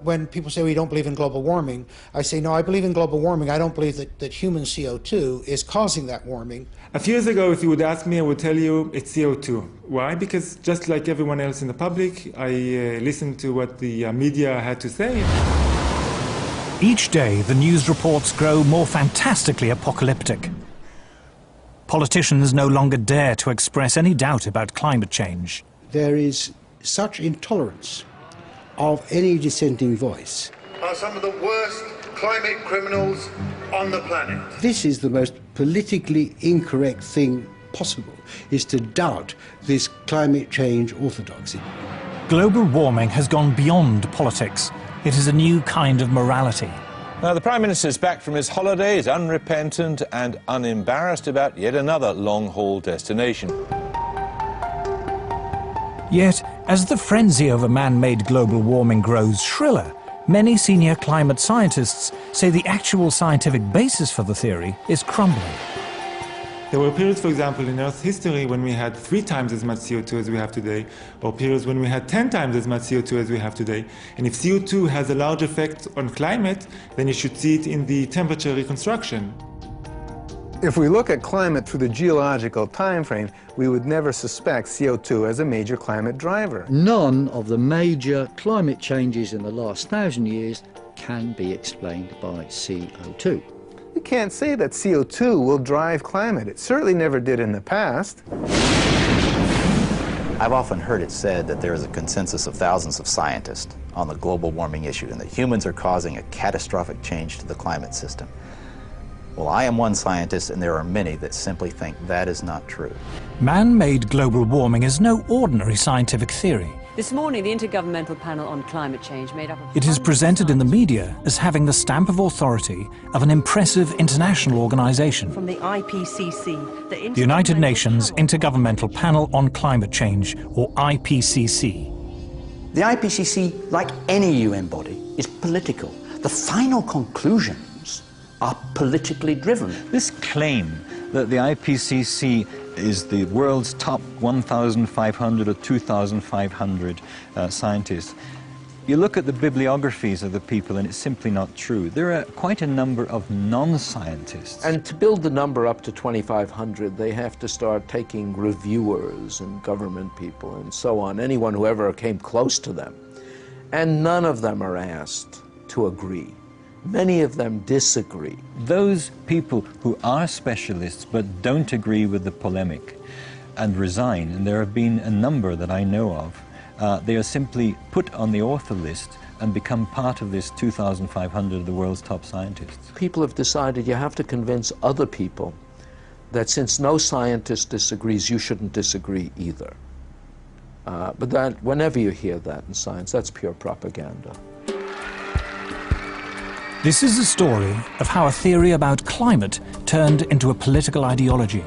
When people say we don't believe in global warming, I say, no, I believe in global warming. I don't believe that human CO2 is causing that warming. A few years ago, if you would ask me, I would tell you it's CO2. Why? Because just like everyone else in the public, I listened to what the media had to say. Each day, the news reports grow more fantastically apocalyptic. Politicians no longer dare to express any doubt about climate change. There is such intolerance of any dissenting voice. Are some of the worst climate criminals on the planet. This is the most politically incorrect thing possible, is to doubt this climate change orthodoxy. Global warming has gone beyond politics. It is a new kind of morality. Now, the Prime Minister's back from his holidays, unrepentant and unembarrassed about yet another long-haul destination. Yet, as the frenzy over man-made global warming grows shriller, many senior climate scientists say the actual scientific basis for the theory is crumbling. There were periods, for example, in Earth's history when we had 3 times as much CO2 as we have today, or periods when we had 10 times as much CO2 as we have today. And if CO2 has a large effect on climate, then you should see it in the temperature reconstruction. If we look at climate through the geological time frame, we would never suspect CO2 as a major climate driver. None of the major climate changes in the last 1,000 years can be explained by CO2. You can't say that CO2 will drive climate. It certainly never did in the past. I've often heard it said that there is a consensus of thousands of scientists on the global warming issue and that humans are causing a catastrophic change to the climate system. Well, I am one scientist, and there are many that simply think that is not true. Man-made global warming is no ordinary scientific theory. This morning, the Intergovernmental Panel on Climate Change made up of... It is presented in the media as having the stamp of authority of an impressive international organization. From the IPCC, the United Nations Intergovernmental Panel on Climate Change, or IPCC. The IPCC, like any UN body, is political. The final conclusions are politically driven. This claim that the IPCC is the world's top 1,500 or 2,500 scientists, you look at the bibliographies of the people and it's simply not true. There are quite a number of non-scientists. And to build the number up to 2,500, they have to start taking reviewers and government people and so on, anyone who ever came close to them. And none of them are asked to agree. Many of them disagree. Those people who are specialists but don't agree with the polemic and resign, and there have been a number that I know of, they are simply put on the author list and become part of this 2,500 of the world's top scientists. People have decided you have to convince other people that since no scientist disagrees, you shouldn't disagree either. But that, whenever you hear that in science, that's pure propaganda. This is a story of how a theory about climate turned into a political ideology.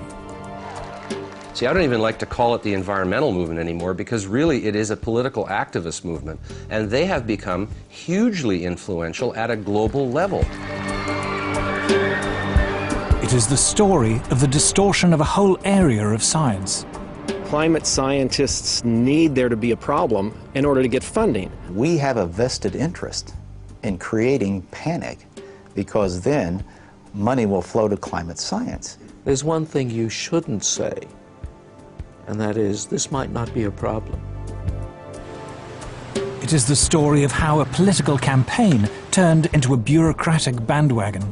See, I don't even like to call it the environmental movement anymore because really it is a political activist movement, and they have become hugely influential at a global level. It is the story of the distortion of a whole area of science. Climate scientists need there to be a problem in order to get funding. We have a vested interest in creating panic, because then money will flow to climate science. There's one thing you shouldn't say, and that is, this might not be a problem. It is the story of how a political campaign turned into a bureaucratic bandwagon.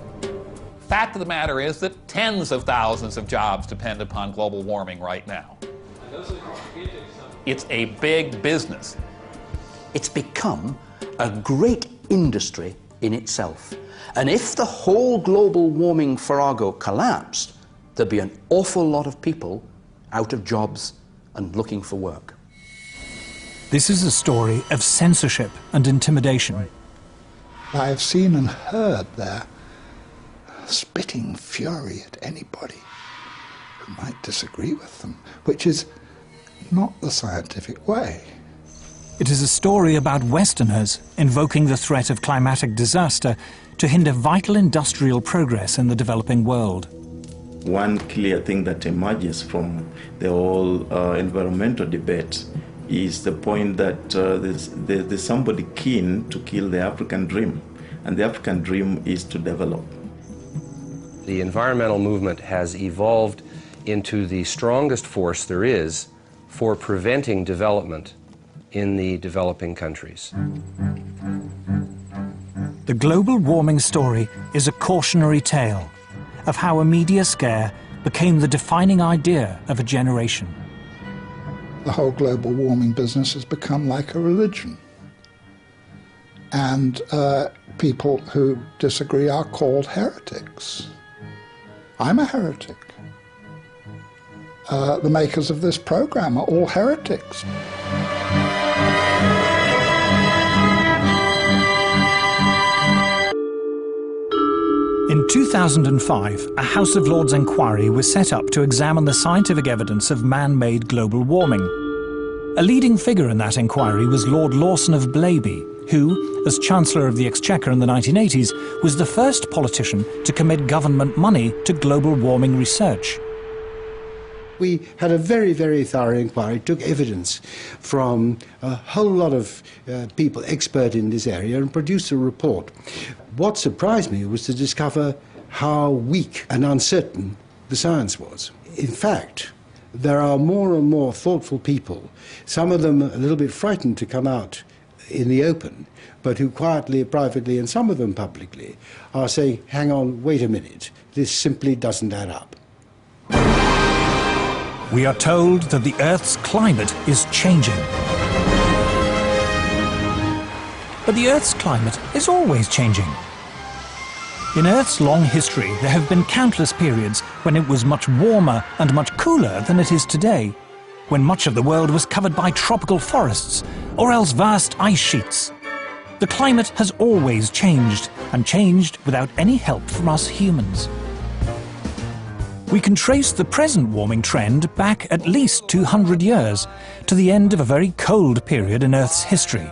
Fact of the matter is that tens of thousands of jobs depend upon global warming right now. It's a big business. It's become a great industry in itself. And if the whole global warming farrago collapsed, there'd be an awful lot of people out of jobs and looking for work. This is a story of censorship and intimidation. I have seen and heard their spitting fury at anybody who might disagree with them, which is not the scientific way. It is a story about Westerners invoking the threat of climatic disaster to hinder vital industrial progress in the developing world. One clear thing that emerges from the whole environmental debate is the point that there's somebody keen to kill the African dream, and the African dream is to develop. The environmental movement has evolved into the strongest force there is for preventing development in the developing countries. The global warming story is a cautionary tale of how a media scare became the defining idea of a generation. The whole global warming business has become like a religion. And people who disagree are called heretics. I'm a heretic. The makers of this program are all heretics. In 2005, a House of Lords inquiry was set up to examine the scientific evidence of man-made global warming. A leading figure in that inquiry was Lord Lawson of Blaby, who, as Chancellor of the Exchequer in the 1980s, was the first politician to commit government money to global warming research. We had a very, very thorough inquiry, took evidence from a whole lot of people expert in this area and produced a report. What surprised me was to discover how weak and uncertain the science was. In fact, there are more and more thoughtful people, some of them a little bit frightened to come out in the open, but who quietly, privately, and some of them publicly, are saying, hang on, wait a minute, this simply doesn't add up. We are told that the Earth's climate is changing. But the Earth's climate is always changing. In Earth's long history, there have been countless periods when it was much warmer and much cooler than it is today, when much of the world was covered by tropical forests or else vast ice sheets. The climate has always changed, and changed without any help from us humans. We can trace the present warming trend back at least 200 years, to the end of a very cold period in Earth's history.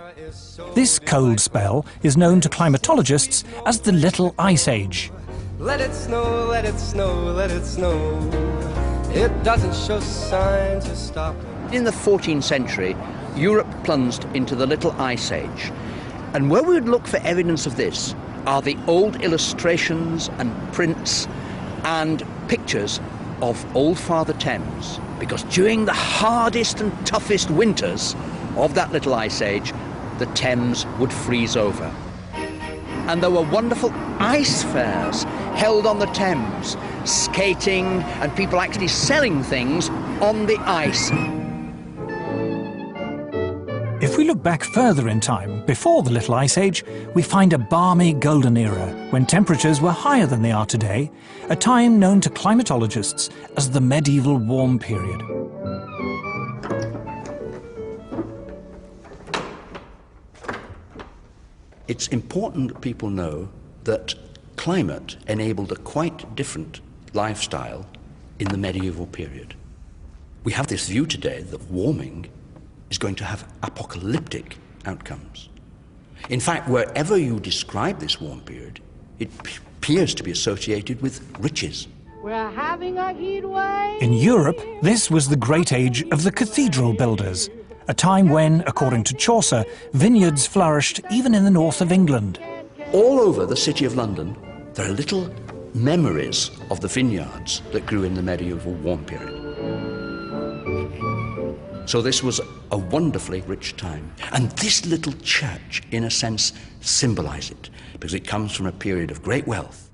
This cold spell is known to climatologists as the Little Ice Age. Let it snow, let it snow, let it snow. It doesn't show signs of stopping. In the 14th century, Europe plunged into the Little Ice Age. And where we would look for evidence of this are the old illustrations and prints and pictures of Old Father Thames, because during the hardest and toughest winters of that Little Ice Age, the Thames would freeze over. And there were wonderful ice fairs held on the Thames, skating and people actually selling things on the ice. If we look back further in time, before the Little Ice Age, we find a balmy golden era when temperatures were higher than they are today, a time known to climatologists as the medieval warm period. It's important that people know that climate enabled a quite different lifestyle in the medieval period. We have this view today that warming is going to have apocalyptic outcomes. In fact, wherever you describe this warm period, it appears to be associated with riches. We're having a heat wave. In Europe, this was the great age of the cathedral builders, a time when, according to Chaucer, vineyards flourished even in the north of England. All over the city of London, there are little memories of the vineyards that grew in the medieval warm period. So this was a wonderfully rich time. And this little church, in a sense, symbolizes it, because it comes from a period of great wealth.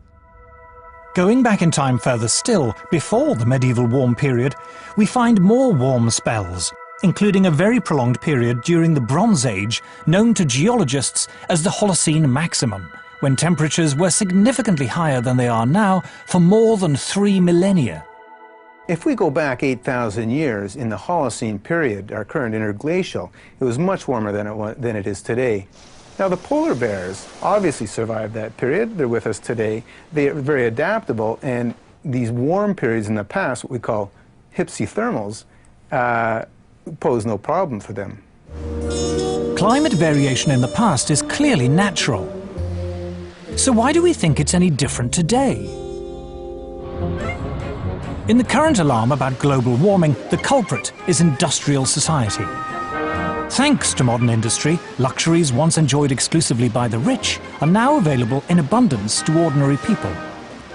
Going back in time further still, before the medieval warm period, we find more warm spells, including a very prolonged period during the Bronze Age, known to geologists as the Holocene maximum, when temperatures were significantly higher than they are now for more than 3 millennia. If we go back 8,000 years in the Holocene period, our current interglacial, it was much warmer than it is today. Now the polar bears obviously survived that period. They're with us today. They are very adaptable, and these warm periods in the past, what we call hypsithermals, pose no problem for them. Climate variation in the past is clearly natural. So why do we think it's any different today? In the current alarm about global warming, the culprit is industrial society. Thanks to modern industry, luxuries once enjoyed exclusively by the rich are now available in abundance to ordinary people.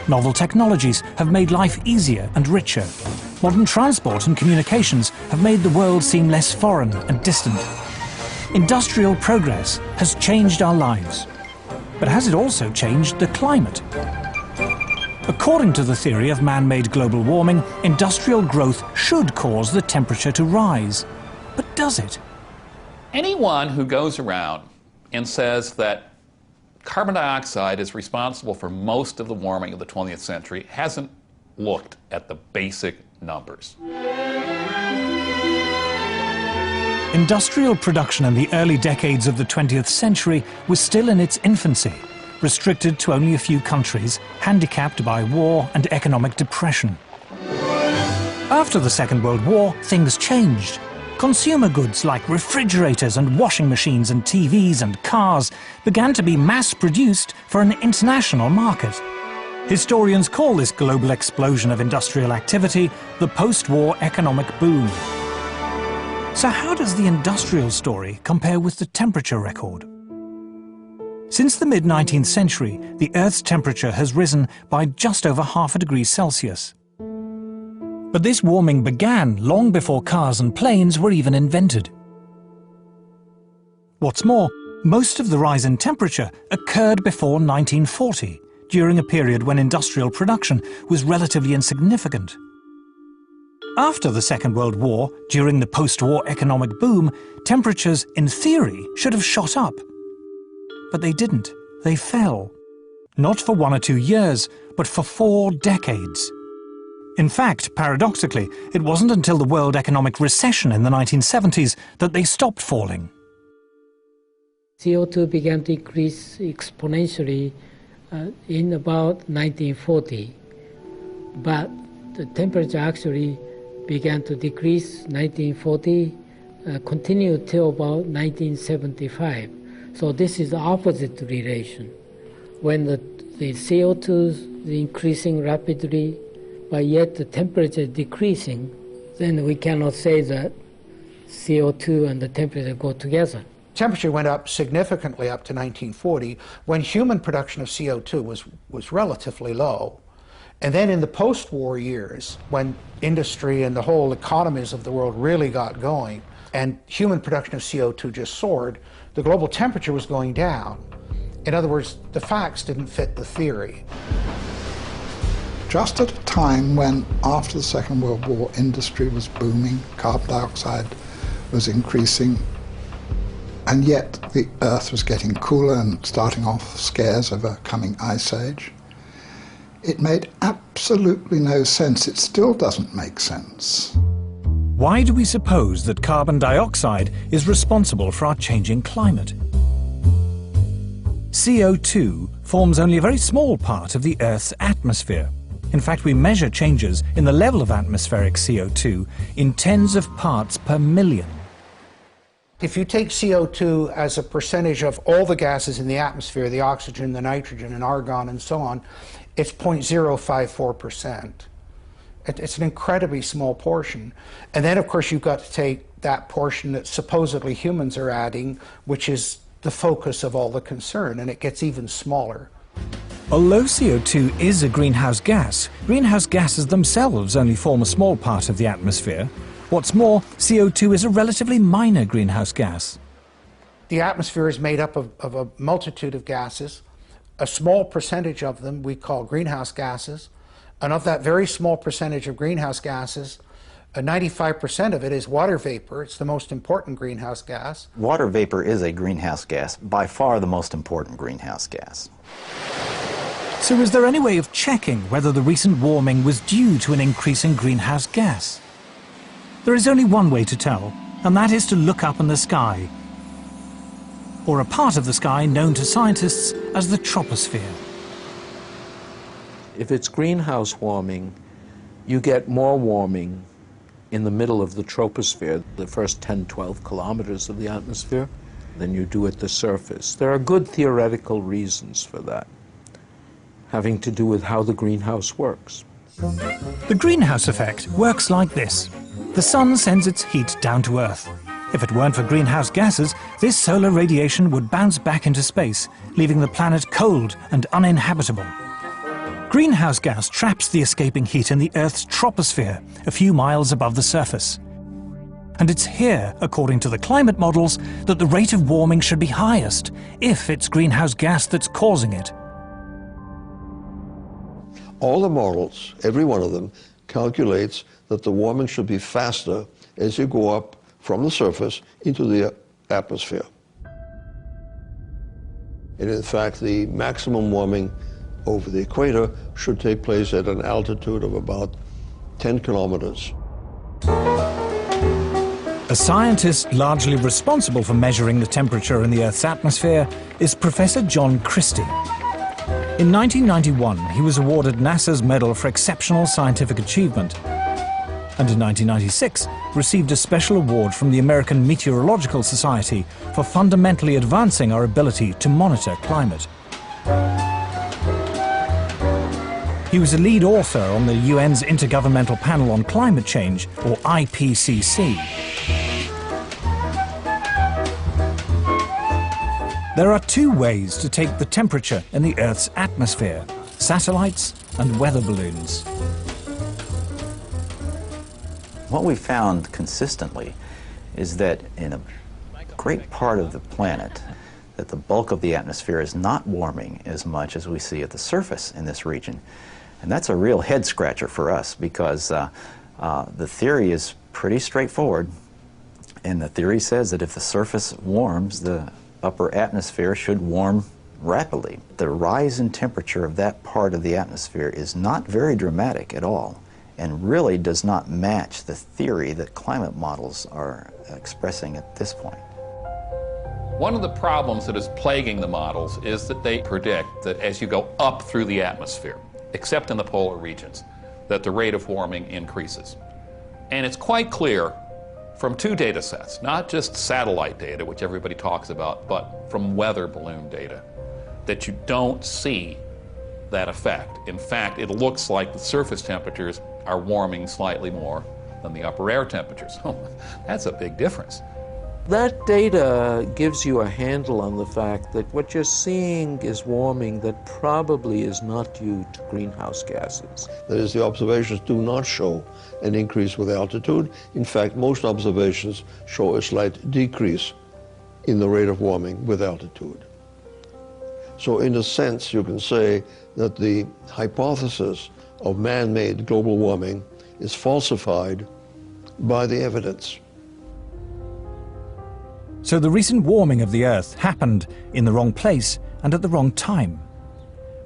Novel technologies have made life easier and richer. Modern transport and communications have made the world seem less foreign and distant. Industrial progress has changed our lives. But has it also changed the climate? According to the theory of man-made global warming, industrial growth should cause the temperature to rise. But does it? Anyone who goes around and says that carbon dioxide is responsible for most of the warming of the 20th century hasn't looked at the basic numbers. Industrial production in the early decades of the 20th century was still in its infancy, restricted to only a few countries, handicapped by war and economic depression. After the Second World War, things changed. Consumer goods like refrigerators and washing machines and TVs and cars began to be mass-produced for an international market. Historians call this global explosion of industrial activity the post-war economic boom. So how does the industrial story compare with the temperature record? Since the mid-19th century, the Earth's temperature has risen by just over ½ degree Celsius. But this warming began long before cars and planes were even invented. What's more, most of the rise in temperature occurred before 1940, during a period when industrial production was relatively insignificant. After the Second World War, during the post-war economic boom, temperatures, in theory, should have shot up. But they didn't. They fell. Not for 1 or 2 years, but for 4 decades. In fact, paradoxically, it wasn't until the world economic recession in the 1970s that they stopped falling. CO2 began to increase exponentially in about 1940, but the temperature actually began to decrease 1940, continued till about 1975. So this is the opposite relation. When the CO2 is increasing rapidly, but yet the temperature is decreasing, then we cannot say that CO2 and the temperature go together. Temperature went up significantly up to 1940 when human production of CO2 was relatively low. And then in the post-war years, when industry and the whole economies of the world really got going, and human production of CO2 just soared, the global temperature was going down. In other words, the facts didn't fit the theory. Just at a time when, after the Second World War, industry was booming, carbon dioxide was increasing, and yet the Earth was getting cooler and starting off scares of a coming ice age, it made absolutely no sense. It still doesn't make sense. Why do we suppose that carbon dioxide is responsible for our changing climate? CO2 forms only a very small part of the Earth's atmosphere. In fact, we measure changes in the level of atmospheric CO2 in tens of parts per million. If you take CO2 as a percentage of all the gases in the atmosphere, the oxygen, the nitrogen, and argon, and so on, it's 0.054%. It's an incredibly small portion. And then, of course, you've got to take that portion that supposedly humans are adding, which is the focus of all the concern, and it gets even smaller. Although CO2 is a greenhouse gases themselves only form a small part of the atmosphere. What's more, CO2 is a relatively minor greenhouse gas. The atmosphere is made up of a multitude of gases. A small percentage of them we call greenhouse gases. And of that very small percentage of greenhouse gases, 95% of it is water vapor. It's the most important greenhouse gas. Water vapor is a greenhouse gas, by far the most important greenhouse gas. So is there any way of checking whether the recent warming was due to an increase in greenhouse gas? There is only one way to tell, and that is to look up in the sky, or a part of the sky known to scientists as the troposphere. If it's greenhouse warming, you get more warming in the middle of the troposphere, the first 10, 12 kilometers of the atmosphere, than you do at the surface. There are good theoretical reasons for that, having to do with how the greenhouse works. The greenhouse effect works like this. The sun sends its heat down to Earth. If it weren't for greenhouse gases, this solar radiation would bounce back into space, leaving the planet cold and uninhabitable. Greenhouse gas traps the escaping heat in the Earth's troposphere, a few miles above the surface. And it's here, according to the climate models, that the rate of warming should be highest, if it's greenhouse gas that's causing it. All the models, every one of them, calculates that the warming should be faster as you go up from the surface into the atmosphere. And in fact, the maximum warming over the equator should take place at an altitude of about 10 kilometers. A scientist largely responsible for measuring the temperature in the Earth's atmosphere is Professor John Christie. In 1991, he was awarded NASA's Medal for Exceptional Scientific Achievement, and in 1996 received a special award from the American Meteorological Society for fundamentally advancing our ability to monitor climate. He was a lead author on the UN's Intergovernmental Panel on Climate Change, or IPCC. There are two ways to take the temperature in the Earth's atmosphere: satellites and weather balloons. What we found consistently is that in a great part of the planet, that the bulk of the atmosphere is not warming as much as we see at the surface in this region. And that's a real head scratcher for us, because the theory is pretty straightforward. And the theory says that if the surface warms, the upper atmosphere should warm rapidly. The rise in temperature of that part of the atmosphere is not very dramatic at all, and really does not match the theory that climate models are expressing at this point. One of the problems that is plaguing the models is that they predict that as you go up through the atmosphere, except in the polar regions, that the rate of warming increases. And it's quite clear from two data sets, not just satellite data, which everybody talks about, but from weather balloon data, that you don't see that effect. In fact, it looks like the surface temperatures are warming slightly more than the upper air temperatures. That's a big difference. That data gives you a handle on the fact that what you're seeing is warming that probably is not due to greenhouse gases. That is, the observations do not show an increase with altitude. In fact, most observations show a slight decrease in the rate of warming with altitude. So in a sense, you can say that the hypothesis of man-made global warming is falsified by the evidence. So the recent warming of the Earth happened in the wrong place and at the wrong time.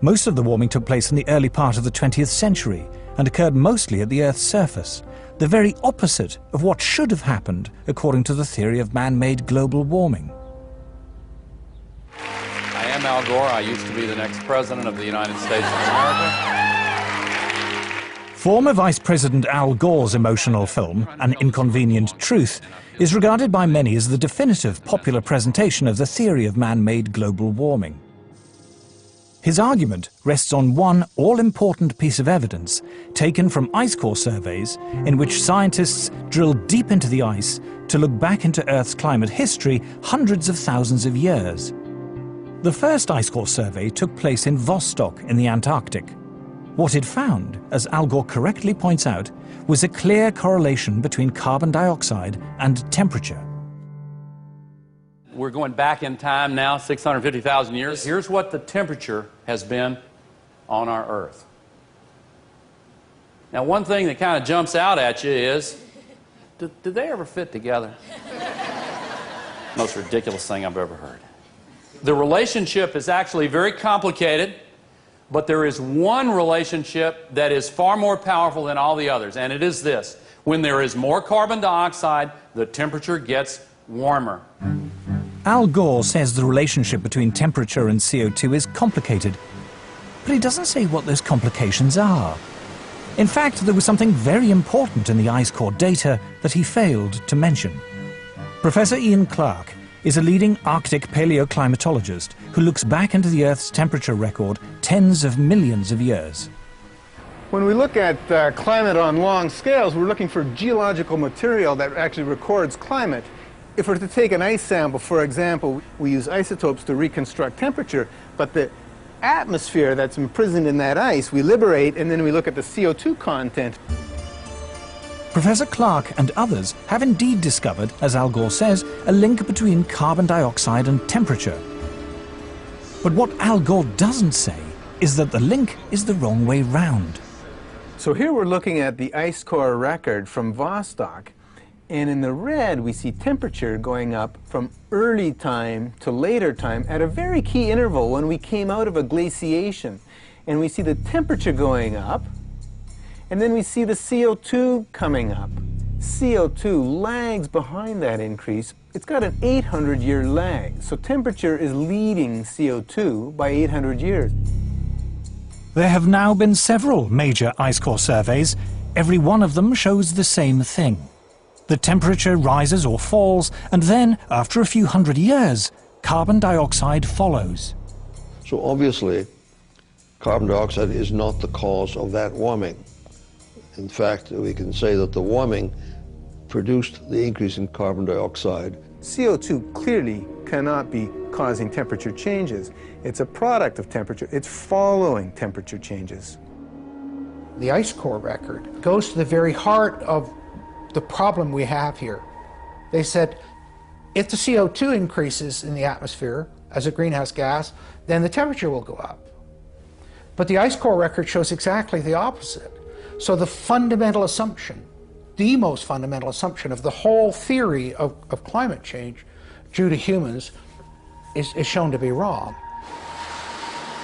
Most of the warming took place in the early part of the 20th century and occurred mostly at the Earth's surface, the very opposite of what should have happened according to the theory of man-made global warming. I am Al Gore. I used to be the next president of the United States of America. Former Vice President Al Gore's emotional film, An Inconvenient Truth, is regarded by many as the definitive popular presentation of the theory of man-made global warming. His argument rests on one all-important piece of evidence taken from ice core surveys in which scientists drilled deep into the ice to look back into Earth's climate history hundreds of thousands of years. The first ice core survey took place in Vostok in the Antarctic. What it found, as Al Gore correctly points out, was a clear correlation between carbon dioxide and temperature. We're going back in time now, 650,000 years. Here's what the temperature has been on our Earth. Now, one thing that kind of jumps out at you is, did they ever fit together? Most ridiculous thing I've ever heard. The relationship is actually very complicated, but there is one relationship that is far more powerful than all the others, and it is this. When there is more carbon dioxide, the temperature gets warmer. Al Gore says the relationship between temperature and CO2 is complicated, but he doesn't say what those complications are. In fact, there was something very important in the ice core data that he failed to mention. Professor Ian Clark is a leading Arctic paleoclimatologist who looks back into the Earth's temperature record tens of millions of years. When we look at climate on long scales, we're looking for geological material that actually records climate If we're to take an ice sample, for example, we use isotopes to reconstruct temperature, but the atmosphere that's imprisoned in that ice, we liberate, and then we look at the CO2 content. Professor Clark and others have indeed discovered, as Al Gore says, a link between carbon dioxide and temperature. But what Al Gore doesn't say is that the link is the wrong way round. So here we're looking at the ice core record from Vostok, and in the red we see temperature going up from early time to later time at a very key interval when we came out of a glaciation. And we see the temperature going up, and then we see the CO2 coming up. CO2 lags behind that increase. It's got an 800-year lag, so temperature is leading CO2 by 800 years. There have now been several major ice core surveys. Every one of them shows the same thing. The temperature rises or falls, and then, after a few hundred years, carbon dioxide follows. So obviously, carbon dioxide is not the cause of that warming. In fact, we can say that the warming produced the increase in carbon dioxide. CO2 clearly cannot be causing temperature changes. It's a product of temperature. It's following temperature changes. The ice core record goes to the very heart of the problem we have here. They said, if the CO2 increases in the atmosphere as a greenhouse gas, then the temperature will go up. But the ice core record shows exactly the opposite. So the fundamental assumption, the most fundamental assumption of the whole theory of climate change due to humans is shown to be wrong.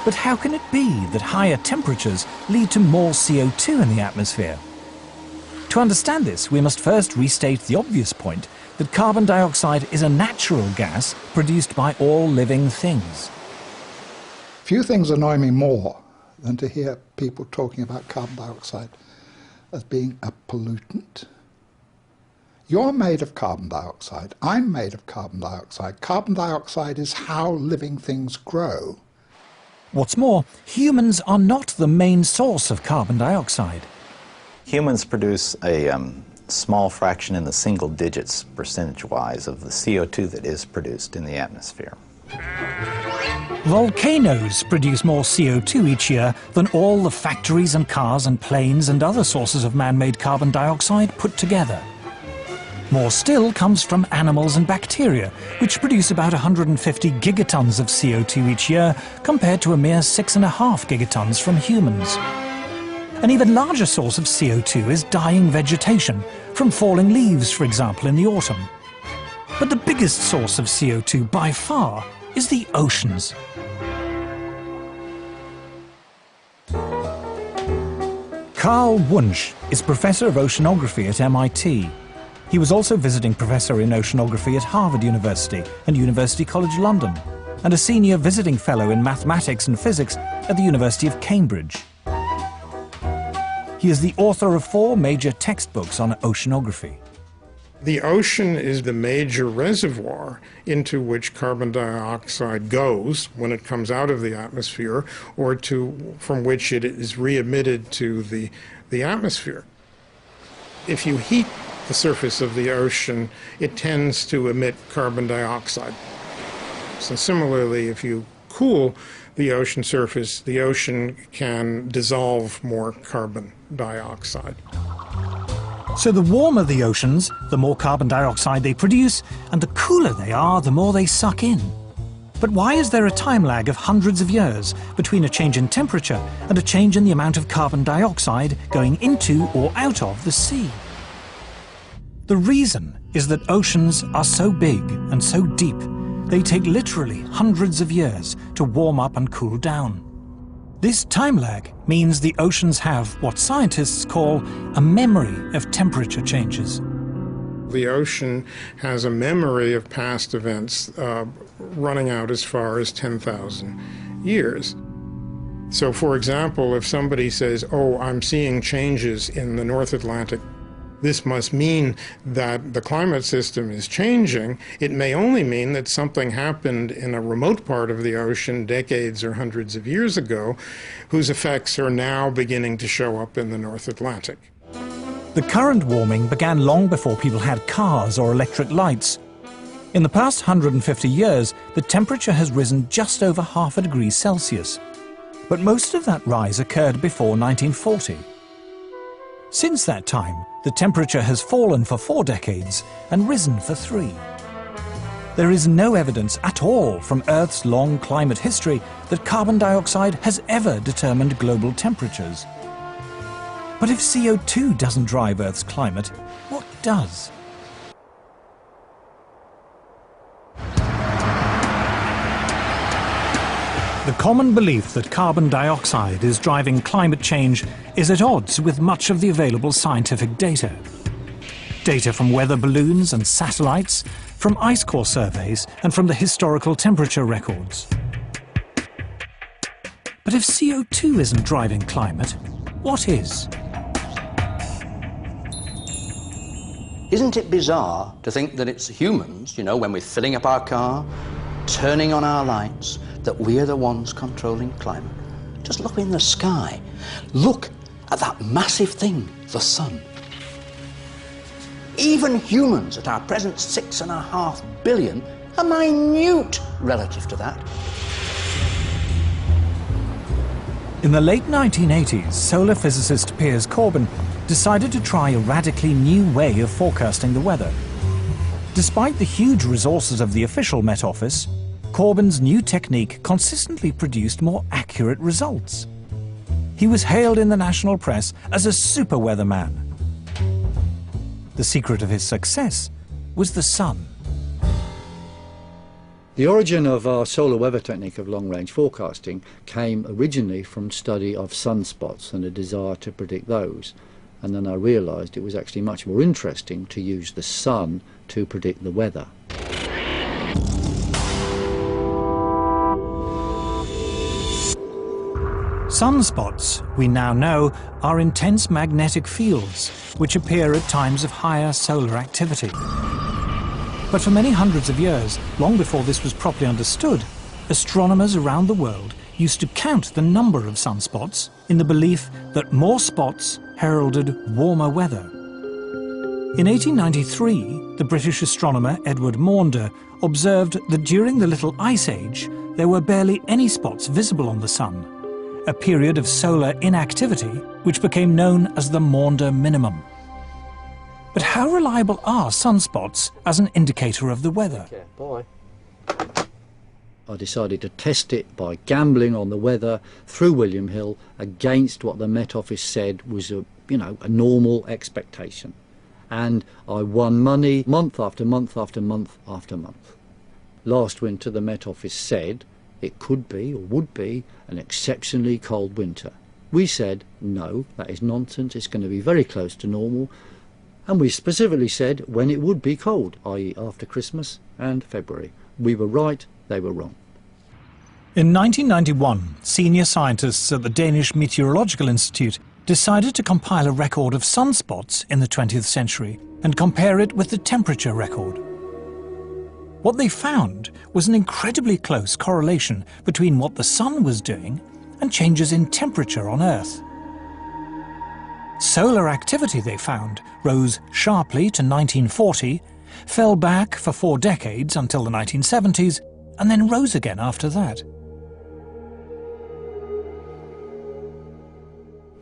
But how can it be that higher temperatures lead to more CO2 in the atmosphere? To understand this, we must first restate the obvious point that carbon dioxide is a natural gas produced by all living things. Few things annoy me more than to hear people talking about carbon dioxide as being a pollutant. You're made of carbon dioxide. I'm made of carbon dioxide. Carbon dioxide is how living things grow. What's more, humans are not the main source of carbon dioxide. Humans produce a small fraction in the single digits percentage-wise of the CO2 that is produced in the atmosphere. Volcanoes produce more CO2 each year than all the factories and cars and planes and other sources of man-made carbon dioxide put together. More still comes from animals and bacteria, which produce about 150 gigatons of CO2 each year, compared to a mere 6.5 gigatons from humans. An even larger source of CO2 is dying vegetation, from falling leaves, for example, in the autumn. But the biggest source of CO2 by far is the oceans. Carl Wunsch is Professor of Oceanography at MIT. He was also visiting Professor in Oceanography at Harvard University and University College London, and a Senior Visiting Fellow in Mathematics and Physics at the University of Cambridge. He is the author of 4 major textbooks on oceanography. The ocean is the major reservoir into which carbon dioxide goes when it comes out of the atmosphere, or from which it is re-emitted to the atmosphere. If you heat the surface of the ocean, it tends to emit carbon dioxide. So similarly, if you cool the ocean surface, the ocean can dissolve more carbon dioxide. So the warmer the oceans, the more carbon dioxide they produce, and the cooler they are, the more they suck in. But why is there a time lag of hundreds of years between a change in temperature and a change in the amount of carbon dioxide going into or out of the sea? The reason is that oceans are so big and so deep, they take literally hundreds of years to warm up and cool down. This time lag means the oceans have what scientists call a memory of temperature changes. The ocean has a memory of past events running out as far as 10,000 years. So, for example, if somebody says, oh, I'm seeing changes in the North Atlantic, this must mean that the climate system is changing. It may only mean that something happened in a remote part of the ocean decades or hundreds of years ago, whose effects are now beginning to show up in the North Atlantic. The current warming began long before people had cars or electric lights. In the past 150 years, the temperature has risen just over half a degree Celsius. But most of that rise occurred before 1940. Since that time, the temperature has fallen for 4 decades and risen for 3. There is no evidence at all from Earth's long climate history that carbon dioxide has ever determined global temperatures. But if CO2 doesn't drive Earth's climate, what does? The common belief that carbon dioxide is driving climate change is at odds with much of the available scientific data. Data from weather balloons and satellites, from ice core surveys, and from the historical temperature records. But if CO2 isn't driving climate, what is? Isn't it bizarre to think that it's humans, you know, when we're filling up our car, turning on our lights, that we're the ones controlling climate? Just look in the sky. Look at that massive thing, the sun. Even humans at our present 6.5 billion are minute relative to that. In the late 1980s, solar physicist Piers Corbyn decided to try a radically new way of forecasting the weather. Despite the huge resources of the official Met Office, Corbyn's new technique consistently produced more accurate results. He was hailed in the national press as a super weatherman. The secret of his success was the sun. The origin of our solar weather technique of long-range forecasting came originally from study of sunspots and a desire to predict those. And then I realised it was actually much more interesting to use the sun to predict the weather. Sunspots, we now know, are intense magnetic fields which appear at times of higher solar activity. But for many hundreds of years, long before this was properly understood, astronomers around the world used to count the number of sunspots in the belief that more spots heralded warmer weather. In 1893, the British astronomer Edward Maunder observed that during the Little Ice Age, there were barely any spots visible on the sun, a period of solar inactivity which became known as the Maunder minimum. But how reliable are sunspots as an indicator of the weather? Okay, bye. I decided to test it by gambling on the weather through William Hill against what the Met Office said was a normal expectation. And I won money month after month after month after month. Last winter the Met Office said it could be or would be an exceptionally cold winter. We said, no, that is nonsense, it's going to be very close to normal. And we specifically said when it would be cold, i.e. after Christmas and February. We were right, they were wrong. In 1991, senior scientists at the Danish Meteorological Institute decided to compile a record of sunspots in the 20th century and compare it with the temperature record. What they found was an incredibly close correlation between what the sun was doing and changes in temperature on Earth. Solar activity, they found, rose sharply to 1940, fell back for 4 decades until the 1970s, and then rose again after that.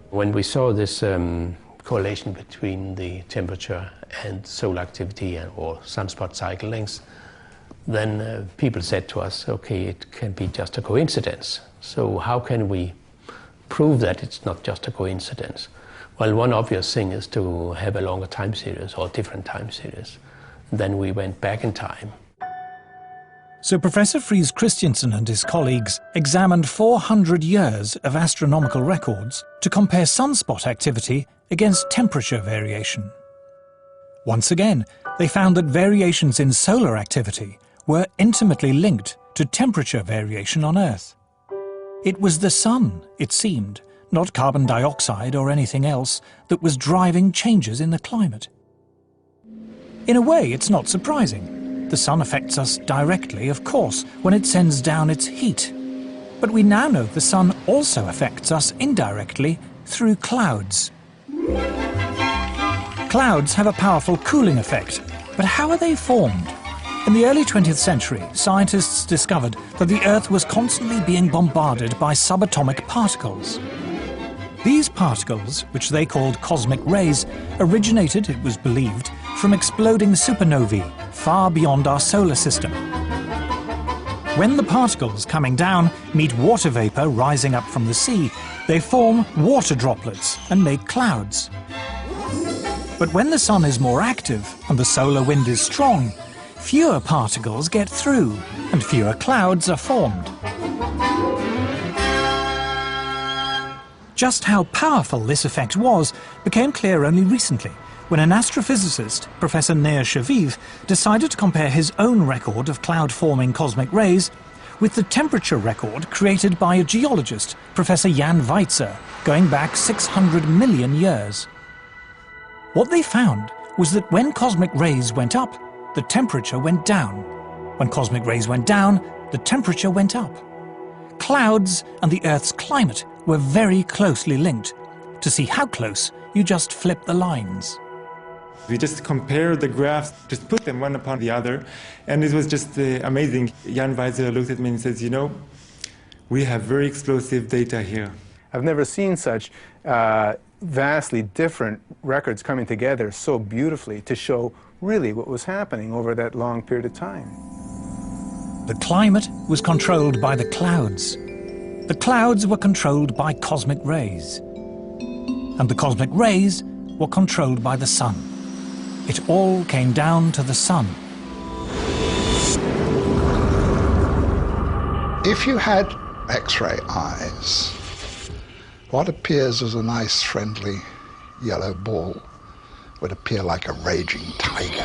When we saw this correlation between the temperature and solar activity or sunspot cycle lengths, then people said to us, okay, it can be just a coincidence. So how can we prove that it's not just a coincidence? Well, one obvious thing is to have a longer time series or different time series. Then we went back in time. So Professor Friis Christiansen and his colleagues examined 400 years of astronomical records to compare sunspot activity against temperature variation. Once again, they found that variations in solar activity were intimately linked to temperature variation on Earth. It was the sun, it seemed, not carbon dioxide or anything else, that was driving changes in the climate. In a way, it's not surprising. The sun affects us directly, of course, when it sends down its heat. But we now know the sun also affects us indirectly through clouds. Clouds have a powerful cooling effect, but how are they formed? In the early 20th century, scientists discovered that the Earth was constantly being bombarded by subatomic particles. These particles, which they called cosmic rays, originated, it was believed, from exploding supernovae far beyond our solar system. When the particles coming down meet water vapor rising up from the sea, they form water droplets and make clouds. But when the sun is more active and the solar wind is strong, fewer particles get through and fewer clouds are formed. Just how powerful this effect was became clear only recently, when an astrophysicist, Professor Nir Shaviv, decided to compare his own record of cloud-forming cosmic rays with the temperature record created by a geologist, Professor Jan Weitzer, going back 600 million years. What they found was that when cosmic rays went up, the temperature went down. When cosmic rays went down, the temperature went up. Clouds and the Earth's climate were very closely linked. To see how close, you just flip the lines. We just compared the graphs, just put them one upon the other, and it was just amazing. Jan Weitzer looked at me and says, you know, we have very explosive data here. I've never seen such vastly different records coming together so beautifully to show really what was happening over that long period of time. The climate was controlled by the clouds. The clouds were controlled by cosmic rays. And the cosmic rays were controlled by the sun. It all came down to the sun. If you had X-ray eyes, what appears as a nice, friendly yellow ball would appear like a raging tiger.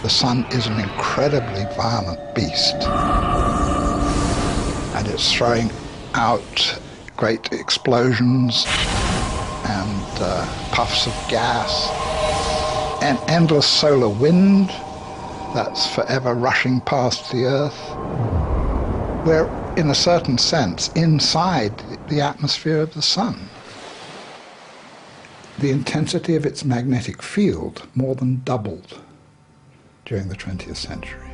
The sun is an incredibly violent beast, and it's throwing out great explosions and puffs of gas, an endless solar wind that's forever rushing past the Earth. We're, in a certain sense, inside the atmosphere of the sun. The intensity of its magnetic field more than doubled during the 20th century.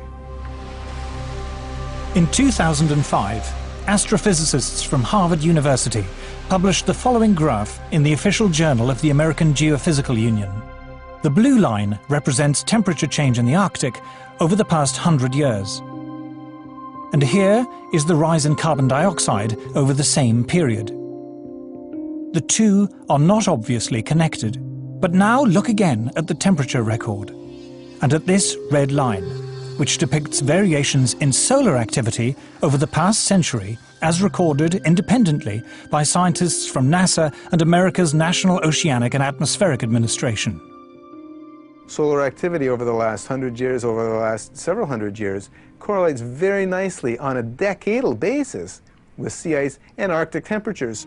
In 2005, astrophysicists from Harvard University published the following graph in the official journal of the American Geophysical Union. The blue line represents temperature change in the Arctic over the past 100 years. And here is the rise in carbon dioxide over the same period. The two are not obviously connected, but now look again at the temperature record, and at this red line, which depicts variations in solar activity over the past century as recorded independently by scientists from NASA and America's National Oceanic and Atmospheric Administration. Solar activity over the last 100 years, over the last several hundred years, correlates very nicely on a decadal basis with sea ice and Arctic temperatures.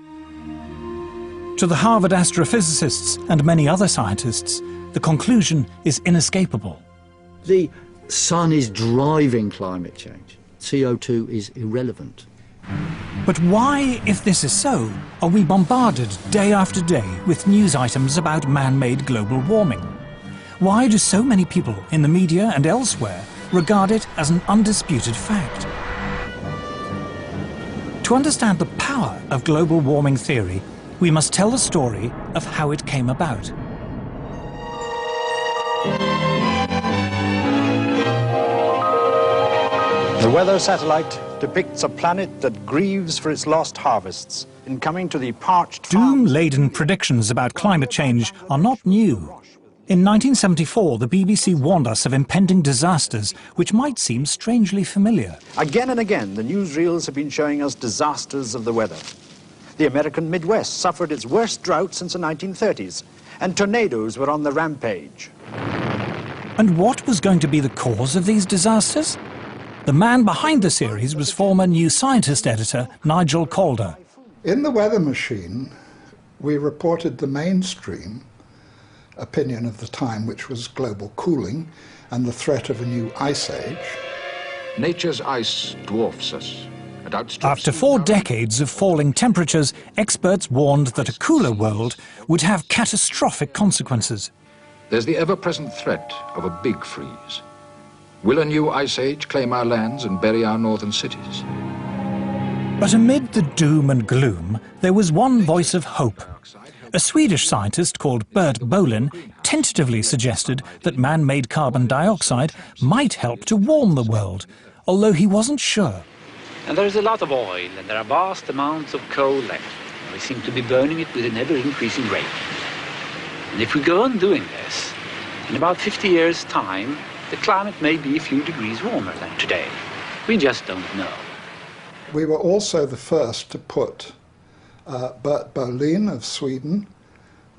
To the Harvard astrophysicists and many other scientists, the conclusion is inescapable. The sun is driving climate change. CO2 is irrelevant. But why, if this is so, are we bombarded day after day with news items about man-made global warming? Why do so many people in the media and elsewhere regard it as an undisputed fact? To understand the power of global warming theory, we must tell the story of how it came about. The weather satellite depicts a planet that grieves for its lost harvests in coming to the parched... Doom-laden predictions about climate change are not new. In 1974, the BBC warned us of impending disasters which might seem strangely familiar. Again and again, the newsreels have been showing us disasters of the weather. The American Midwest suffered its worst drought since the 1930s, and tornadoes were on the rampage. And what was going to be the cause of these disasters? The man behind the series was former New Scientist editor Nigel Calder. In the Weather Machine, we reported the mainstream opinion of the time, which was global cooling and the threat of a new ice age. Nature's ice dwarfs us. At After 4 decades of falling temperatures, experts warned that a cooler world would have catastrophic consequences. There's the ever-present threat of a big freeze. Will a new ice age claim our lands and bury our northern cities? But amid the doom and gloom, there was one voice of hope. A Swedish scientist called Bert Bolin tentatively suggested that man-made carbon dioxide might help to warm the world, although he wasn't sure. And there is a lot of oil, and there are vast amounts of coal left. We seem to be burning it with an ever-increasing rate. And if we go on doing this, in about 50 years' time, the climate may be a few degrees warmer than today. We just don't know. We were also the first to put Bert Bolin of Sweden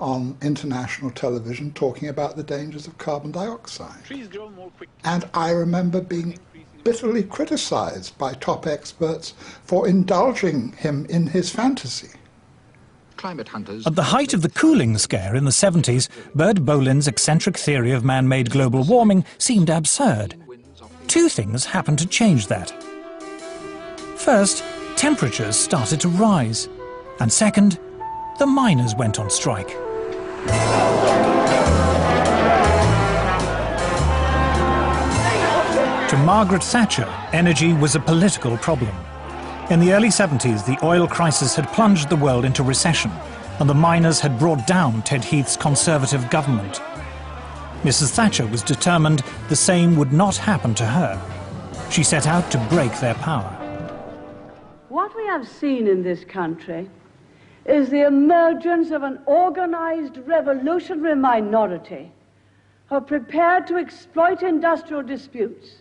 on international television talking about the dangers of carbon dioxide. And I remember being bitterly criticized by top experts for indulging him in his fantasy. Climate hunters... At the height of the cooling scare in the 70s, Bert Bolin's eccentric theory of man-made global warming seemed absurd. 2 things happened to change that. First, temperatures started to rise. And second, the miners went on strike. To Margaret Thatcher, energy was a political problem. In the early 70s, the oil crisis had plunged the world into recession, and the miners had brought down Ted Heath's Conservative government. Mrs. Thatcher was determined the same would not happen to her. She set out to break their power. What we have seen in this country is the emergence of an organized revolutionary minority who are prepared to exploit industrial disputes,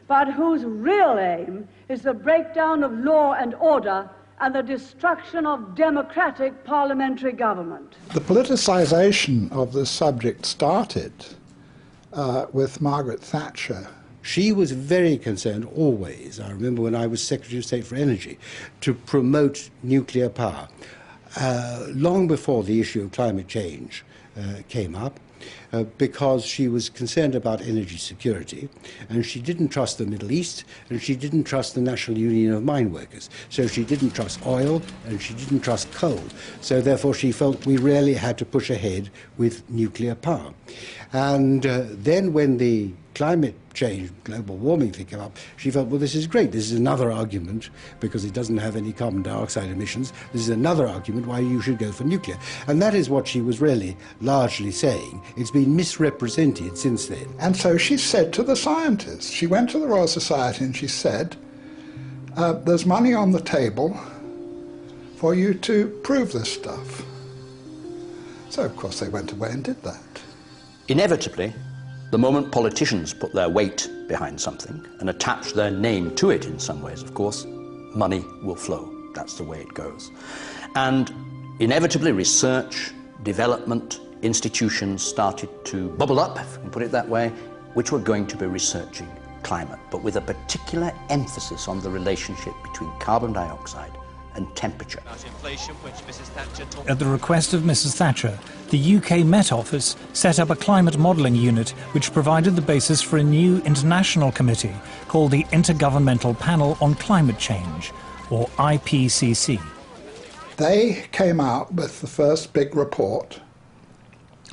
but whose real aim is the breakdown of law and order and the destruction of democratic parliamentary government. The politicization of this subject started with Margaret Thatcher. She was very concerned always, I remember when I was Secretary of State for Energy, to promote nuclear power. Long before the issue of climate change came up, because she was concerned about energy security, and she didn't trust the Middle East, and she didn't trust the National Union of Mine Workers. So she didn't trust oil, and she didn't trust coal. So therefore she felt we really had to push ahead with nuclear power. And then when the climate change, global warming thing came up, she felt, well, this is great. This is another argument, because it doesn't have any carbon dioxide emissions. This is another argument why you should go for nuclear. And that is what she was really largely saying. It's been misrepresented since then. And so she said to the scientists, she went to the Royal Society and she said, there's money on the table for you to prove this stuff. So, of course, they went away and did that. Inevitably, the moment politicians put their weight behind something and attach their name to it in some ways, of course, money will flow. That's the way it goes. And inevitably, research, development, institutions started to bubble up, if we can put it that way, which were going to be researching climate, but with a particular emphasis on the relationship between carbon dioxide and temperature. At the request of Mrs. Thatcher, the UK Met Office set up a climate modelling unit which provided the basis for a new international committee called the Intergovernmental Panel on Climate Change, or IPCC. They came out with the first big report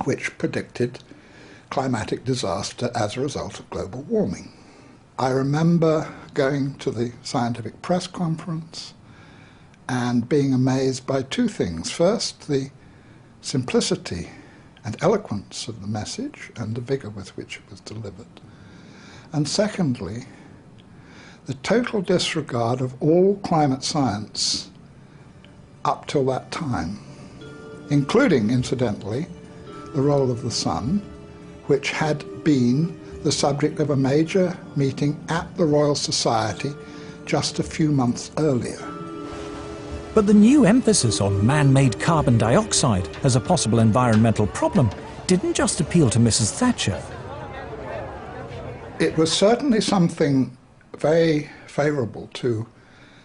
which predicted climatic disaster as a result of global warming. I remember going to the scientific press conference and being amazed by 2 things. First, the simplicity and eloquence of the message and the vigour with which it was delivered. And secondly, the total disregard of all climate science up till that time, including, incidentally, the role of the sun, which had been the subject of a major meeting at the Royal Society just a few months earlier. But the new emphasis on man-made carbon dioxide as a possible environmental problem didn't just appeal to Mrs. Thatcher. It was certainly something very favourable to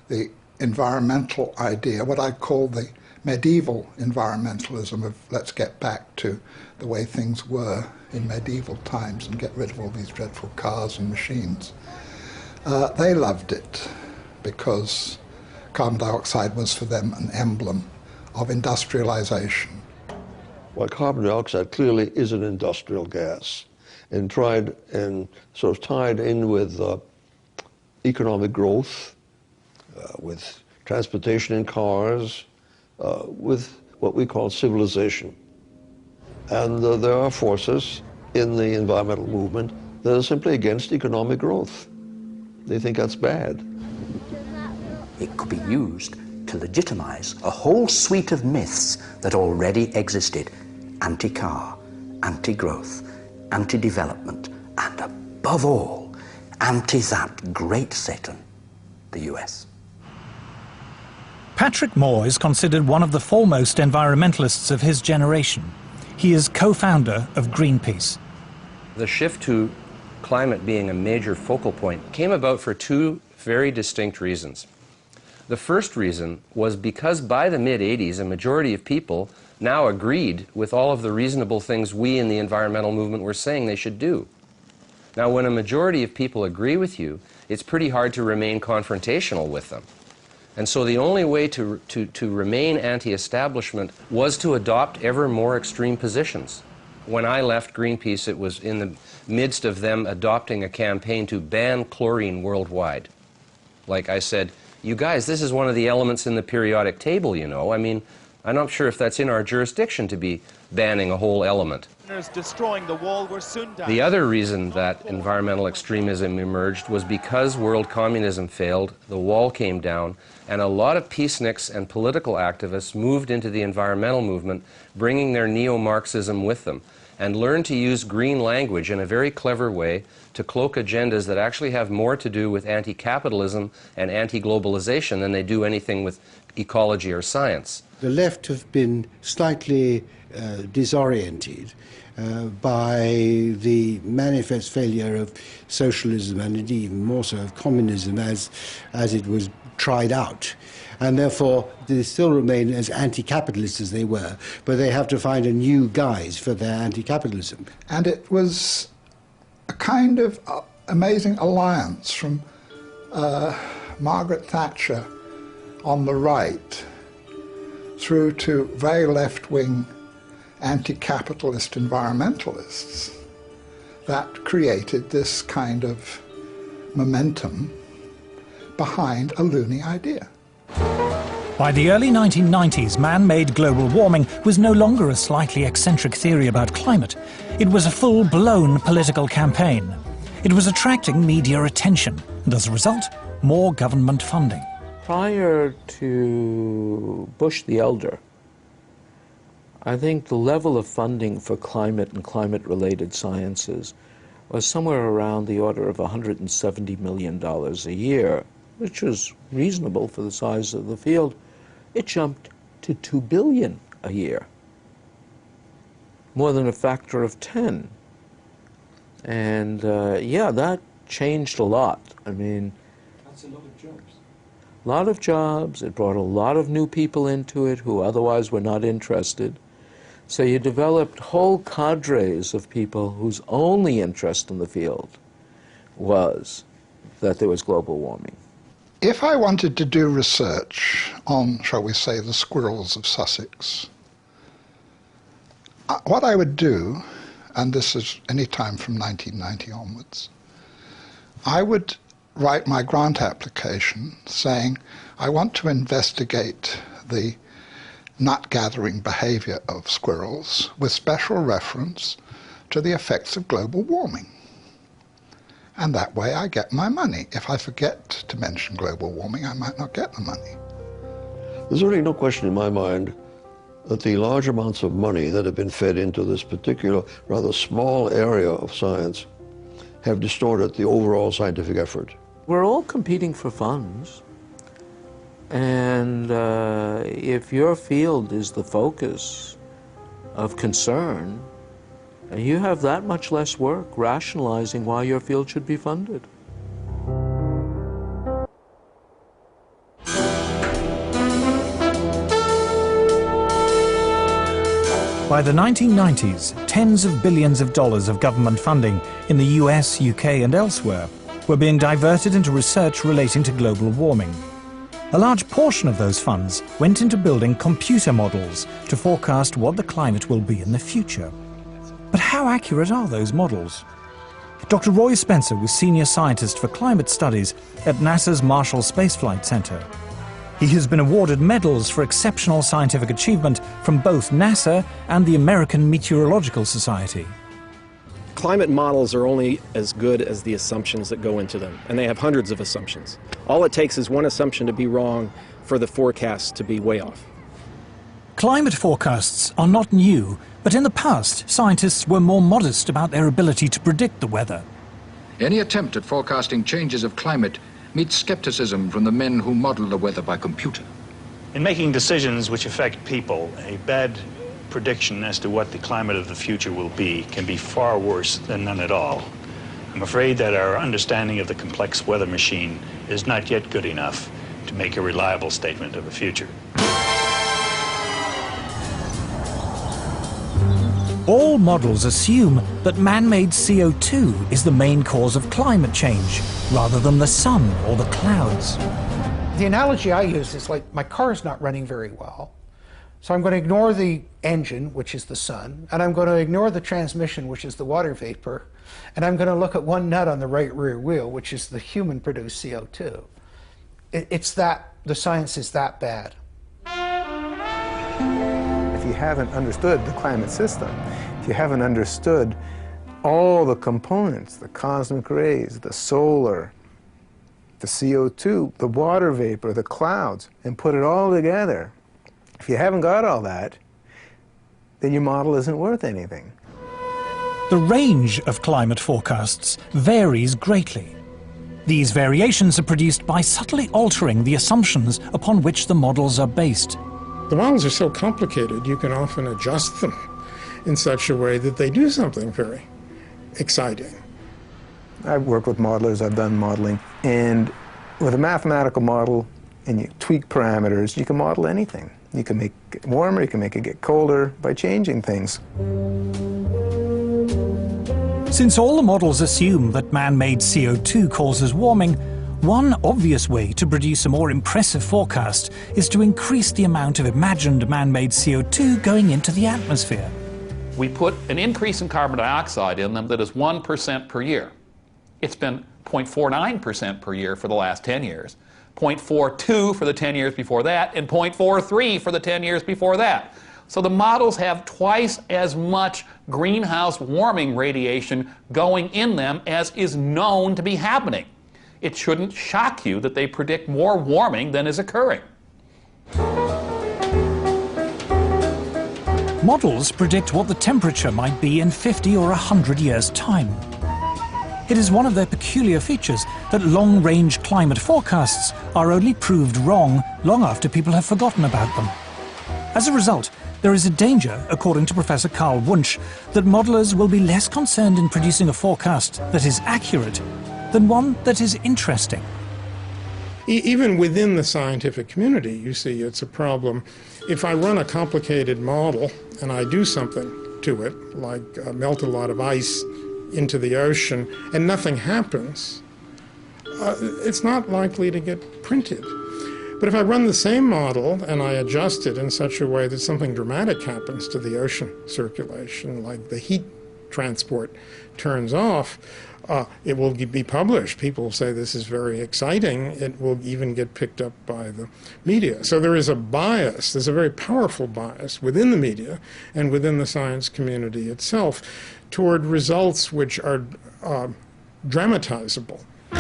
the environmental idea, what I call the medieval environmentalism of let's get back to the way things were in medieval times and get rid of all these dreadful cars and machines. They loved it because carbon dioxide was for them an emblem of industrialization. Well, carbon dioxide clearly is an industrial gas, and sort of tied in with economic growth, with transportation in cars, with what we call civilization. And there are forces in the environmental movement that are simply against economic growth. They think that's bad. It could be used to legitimize a whole suite of myths that already existed: anti-car, anti-growth, anti-development, and above all, anti that great Satan, the US. Patrick Moore is considered one of the foremost environmentalists of his generation. He is co-founder of Greenpeace. The shift to climate being a major focal point came about for two very distinct reasons. The first reason was because by the mid-'80s, a majority of people now agreed with all of the reasonable things we in the environmental movement were saying they should do. Now, when a majority of people agree with you, it's pretty hard to remain confrontational with them. And so the only way to remain anti-establishment was to adopt ever more extreme positions. When I left Greenpeace, it was in the midst of them adopting a campaign to ban chlorine worldwide. Like I said, you guys, this is one of the elements in the periodic table, you know. I mean, I'm not sure if that's in our jurisdiction to be banning a whole element. Destroying the wall were soon done. The other reason that environmental extremism emerged was because world communism failed, the wall came down, and a lot of peaceniks and political activists moved into the environmental movement, bringing their neo-Marxism with them, and learned to use green language in a very clever way to cloak agendas that actually have more to do with anti-capitalism and anti-globalization than they do anything with ecology or science. The left have been slightly disoriented by the manifest failure of socialism and indeed even more so of communism as it was tried out. And therefore they still remain as anti-capitalist as they were, but they have to find a new guise for their anti-capitalism. And it was a kind of amazing alliance from Margaret Thatcher on the right through to very left-wing anti-capitalist environmentalists that created this kind of momentum behind a loony idea. By the early 1990s, man-made global warming was no longer a slightly eccentric theory about climate. It was a full-blown political campaign. It was attracting media attention, and as a result, more government funding. Prior to Bush the Elder, I think the level of funding for climate and climate-related sciences was somewhere around the order of $170 million a year, which was reasonable for the size of the field. It jumped to $2 billion a year, more than a factor of 10. And yeah, that changed a lot. I mean, that's a lot of jobs. A lot of jobs. It brought a lot of new people into it who otherwise were not interested. So you developed whole cadres of people whose only interest in the field was that there was global warming. If I wanted to do research on, shall we say, the squirrels of Sussex, what I would do, and this is any time from 1990 onwards, I would write my grant application saying, I want to investigate the nut-gathering behavior of squirrels with special reference to the effects of global warming. And that way I get my money. If I forget to mention global warming, I might not get the money. There's really no question in my mind that the large amounts of money that have been fed into this particular, rather small area of science have distorted the overall scientific effort. We're all competing for funds. And if your field is the focus of concern, you have that much less work rationalizing why your field should be funded. By the 1990s, tens of billions of dollars of government funding in the US, UK and elsewhere were being diverted into research relating to global warming. A large portion of those funds went into building computer models to forecast what the climate will be in the future. But how accurate are those models? Dr. Roy Spencer was Senior Scientist for Climate Studies at NASA's Marshall Space Flight Center. He has been awarded medals for exceptional scientific achievement from both NASA and the American Meteorological Society. Climate models are only as good as the assumptions that go into them, and they have hundreds of assumptions. All it takes is one assumption to be wrong for the forecast to be way off. Climate forecasts are not new, but in the past, scientists were more modest about their ability to predict the weather. Any attempt at forecasting changes of climate meets skepticism from the men who model the weather by computer. In making decisions which affect people, a bad prediction as to what the climate of the future will be can be far worse than none at all. I'm afraid that our understanding of the complex weather machine is not yet good enough to make a reliable statement of the future. All models assume that man-made CO2 is the main cause of climate change, rather than the sun or the clouds. The analogy I use is like my car is not running very well, so I'm going to ignore the engine, which is the sun, and I'm going to ignore the transmission, which is the water vapor, and I'm going to look at one nut on the right rear wheel, which is the human-produced CO2. It's that, the science is that bad. If you haven't understood the climate system, if you haven't understood all the components, the cosmic rays, the solar, the CO2, the water vapor, the clouds, and put it all together, if you haven't got all that, then your model isn't worth anything. The range of climate forecasts varies greatly. These variations are produced by subtly altering the assumptions upon which the models are based. The models are so complicated, you can often adjust them in such a way that they do something very exciting. I've worked with modelers, I've done modeling, and with a mathematical model and you tweak parameters, you can model anything. You can make it warmer, you can make it get colder by changing things. Since all the models assume that man-made CO2 causes warming, one obvious way to produce a more impressive forecast is to increase the amount of imagined man-made CO2 going into the atmosphere. We put an increase in carbon dioxide in them that is 1% per year. It's been 0.49% per year for the last 10 years, 0.42 for the 10 years before that, and 0.43 for the 10 years before that. So the models have twice as much greenhouse warming radiation going in them as is known to be happening. It shouldn't shock you that they predict more warming than is occurring. Models predict what the temperature might be in 50 or 100 years' time. It is one of their peculiar features that long-range climate forecasts are only proved wrong long after people have forgotten about them. As a result, there is a danger, according to Professor Carl Wunsch, that modelers will be less concerned in producing a forecast that is accurate than one that is interesting. Even within the scientific community, you see, it's a problem. If I run a complicated model and I do something to it, like melt a lot of ice into the ocean, and nothing happens, it's not likely to get printed. But if I run the same model and I adjust it in such a way that something dramatic happens to the ocean circulation, like the heat transport turns off, it will be published. People will say this is very exciting. It will even get picked up by the media. So there is a bias, there's a very powerful bias within the media and within the science community itself toward results which are dramatizable. The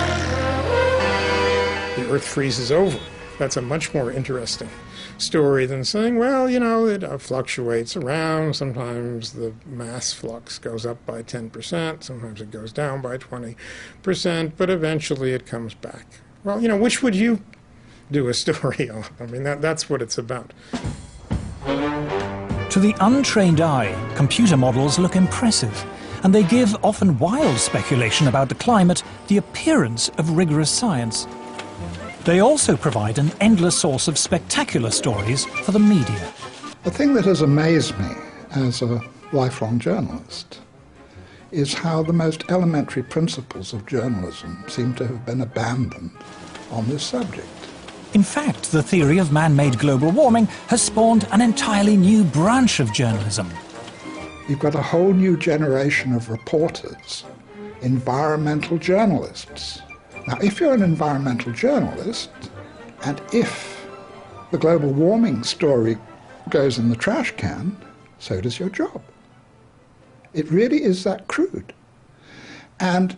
Earth freezes over. That's a much more interesting story than saying, well, you know, it fluctuates around. Sometimes the mass flux goes up by 10%, sometimes it goes down by 20%, but eventually it comes back. Well, you know, which would you do a story on? I mean, that's what it's about. To the untrained eye, computer models look impressive, and they give often wild speculation about the climate the appearance of rigorous science. They also provide an endless source of spectacular stories for the media. The thing that has amazed me as a lifelong journalist is how the most elementary principles of journalism seem to have been abandoned on this subject. In fact, the theory of man-made global warming has spawned an entirely new branch of journalism. You've got a whole new generation of reporters, environmental journalists. Now, if you're an environmental journalist, and if the global warming story goes in the trash can, so does your job. It really is that crude. And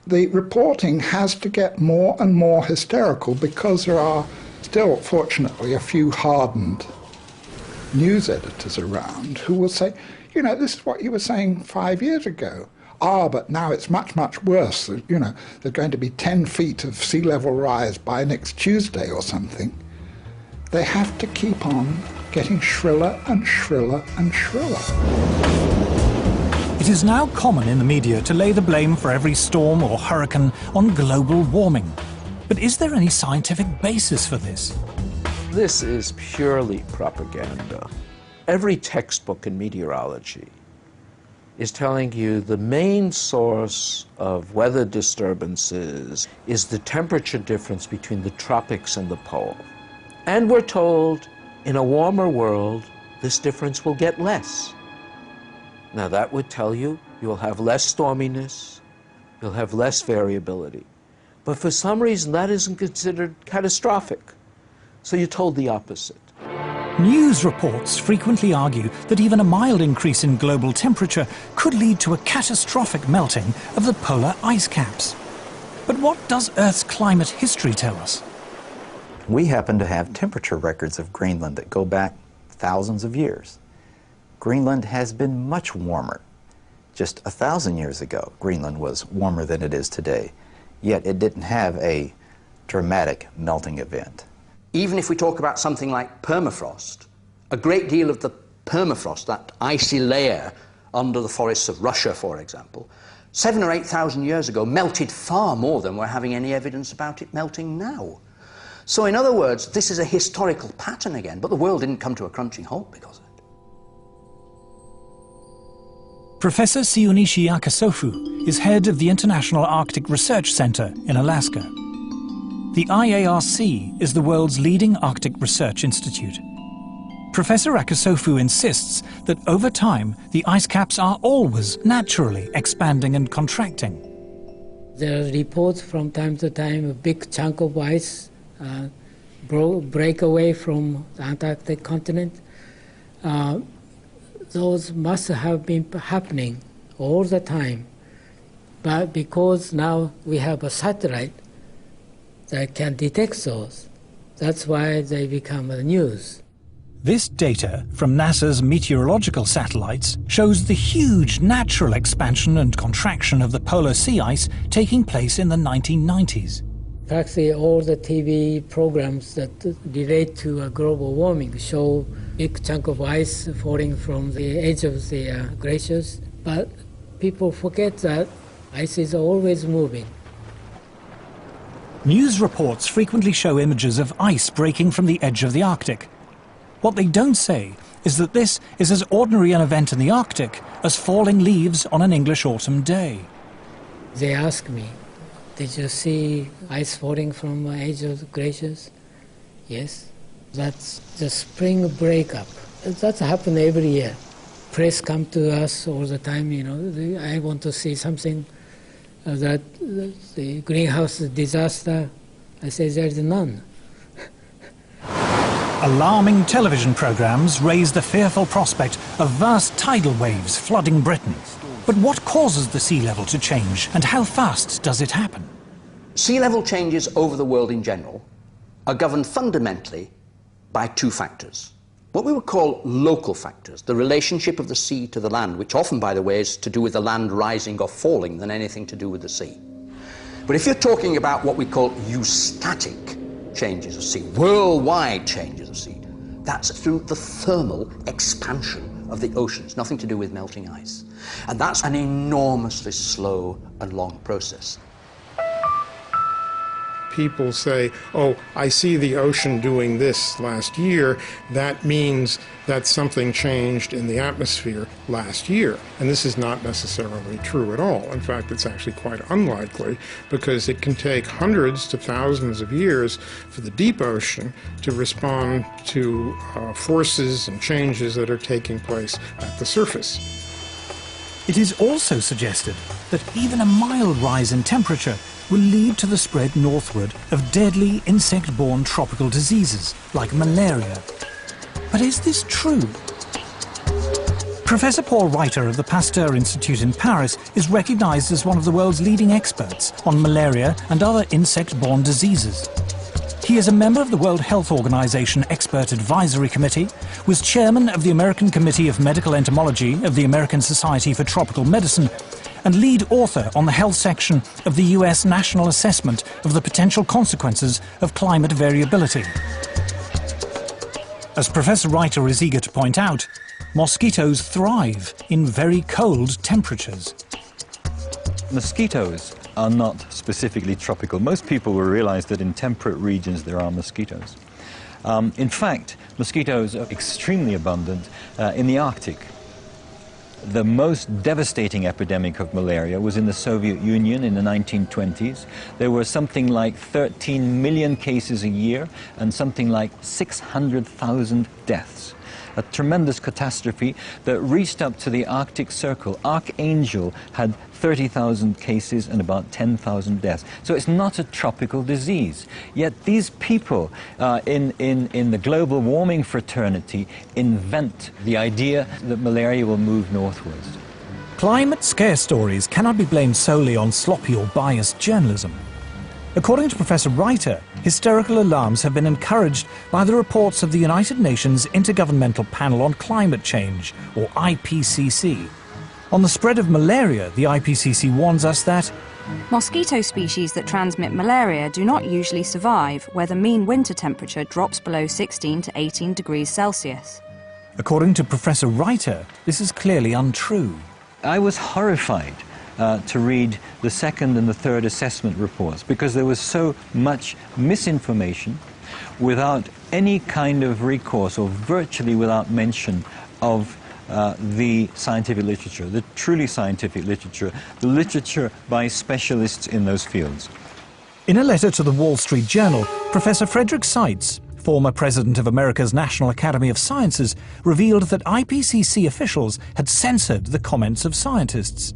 the reporting has to get more and more hysterical because there are still, fortunately, a few hardened news editors around who will say, you know, this is what you were saying 5 years ago. Ah, but now it's much, much worse. You know, there's going to be 10 feet of sea level rise by next Tuesday or something. They have to keep on getting shriller and shriller and shriller. It is now common in the media to lay the blame for every storm or hurricane on global warming. But is there any scientific basis for this? This is purely propaganda. Every textbook in meteorology is telling you the main source of weather disturbances is the temperature difference between the tropics and the pole. And we're told in a warmer world, this difference will get less. Now that would tell you you'll have less storminess, you'll have less variability. But for some reason that isn't considered catastrophic. So you're told the opposite. News reports frequently argue that even a mild increase in global temperature could lead to a catastrophic melting of the polar ice caps. But what does Earth's climate history tell us? We happen to have temperature records of Greenland that go back thousands of years. Greenland has been much warmer. Just 1,000 years ago, Greenland was warmer than it is today, yet it didn't have a dramatic melting event. Even if we talk about something like permafrost, a great deal of the permafrost, that icy layer under the forests of Russia, for example, 7,000 or 8,000 years ago melted far more than we're having any evidence about it melting now. So in other words, this is a historical pattern again, but the world didn't come to a crunching halt because of it. Professor Siunishi Akasofu is head of the International Arctic Research Center in Alaska. The IARC is the world's leading Arctic research institute. Professor Akasofu insists that over time, the ice caps are always naturally expanding and contracting. There are reports from time to time a big chunk of ice break away from the Antarctic continent. Those must have been happening all the time. But because now we have a satellite that can detect those, that's why they become the news. This data from NASA's meteorological satellites shows the huge natural expansion and contraction of the polar sea ice taking place in the 1990s. Practically all the TV programs that relate to global warming show big chunk of ice falling from the edge of the glaciers, but people forget that ice is always moving. News reports frequently show images of ice breaking from the edge of the Arctic. What they don't say is that this is as ordinary an event in the Arctic as falling leaves on an English autumn day. They ask me, did you see ice falling from the edge of the glaciers? Yes. That's the spring breakup. That's happened every year. Press come to us all the time, you know, I want to see something that the greenhouse disaster. I say there's none. Alarming television programs raise the fearful prospect of vast tidal waves flooding Britain. But what causes the sea level to change, and how fast does it happen? Sea level changes over the world in general are governed fundamentally by two factors. What we would call local factors, the relationship of the sea to the land, which often, by the way, is to do with the land rising or falling than anything to do with the sea. But if you're talking about what we call eustatic changes of sea, worldwide changes of sea, that's through the thermal expansion of the oceans, nothing to do with melting ice. And that's an enormously slow and long process. people say, oh, I see the ocean doing this last year, that means that something changed in the atmosphere last year. And this is not necessarily true at all. In fact, it's actually quite unlikely, because it can take hundreds to thousands of years for the deep ocean to respond to forces and changes that are taking place at the surface. It is also suggested that even a mild rise in temperature will lead to the spread northward of deadly insect-borne tropical diseases like malaria. But is this true? Professor Paul Reiter of the Pasteur Institute in Paris is recognized as one of the world's leading experts on malaria and other insect-borne diseases. He is a member of the World Health Organization Expert Advisory Committee, was chairman of the American Committee of Medical Entomology of the American Society for Tropical Medicine, and lead author on the health section of the US National Assessment of the Potential Consequences of Climate Variability. As Professor Reiter is eager to point out, mosquitoes thrive in very cold temperatures. Mosquitoes are not specifically tropical. Most people will realize that in temperate regions there are mosquitoes. In fact, mosquitoes are extremely abundant in the Arctic. The most devastating epidemic of malaria was in the Soviet Union in the 1920s. There were something like 13 million cases a year and something like 600,000 deaths. A tremendous catastrophe that reached up to the Arctic Circle. Archangel had 30,000 cases and about 10,000 deaths. So it's not a tropical disease. Yet these people in the global warming fraternity invent the idea that malaria will move northwards. Climate scare stories cannot be blamed solely on sloppy or biased journalism. According to Professor Reiter, hysterical alarms have been encouraged by the reports of the United Nations Intergovernmental Panel on Climate Change, or IPCC. On the spread of malaria, the IPCC warns us that mosquito species that transmit malaria do not usually survive where the mean winter temperature drops below 16 to 18 degrees Celsius. According to Professor Reiter, this is clearly untrue. I was horrified to read the second and the third assessment reports because there was so much misinformation without any kind of recourse, or virtually without mention of the scientific literature, the truly scientific literature, the literature by specialists in those fields. In a letter to the Wall Street Journal, Professor Frederick Seitz, former president of America's National Academy of Sciences, revealed that IPCC officials had censored the comments of scientists.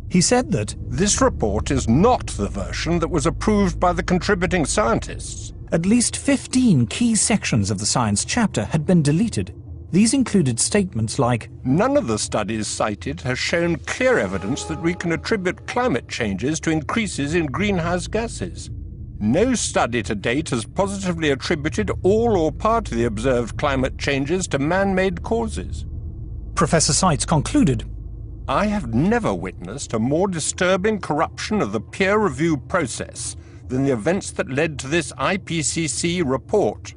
He said that this report is not the version that was approved by the contributing scientists. At least 15 key sections of the science chapter had been deleted. These included statements like, none of the studies cited has shown clear evidence that we can attribute climate changes to increases in greenhouse gases. No study to date has positively attributed all or part of the observed climate changes to man-made causes. Professor Seitz concluded, I have never witnessed a more disturbing corruption of the peer review process than the events that led to this IPCC report.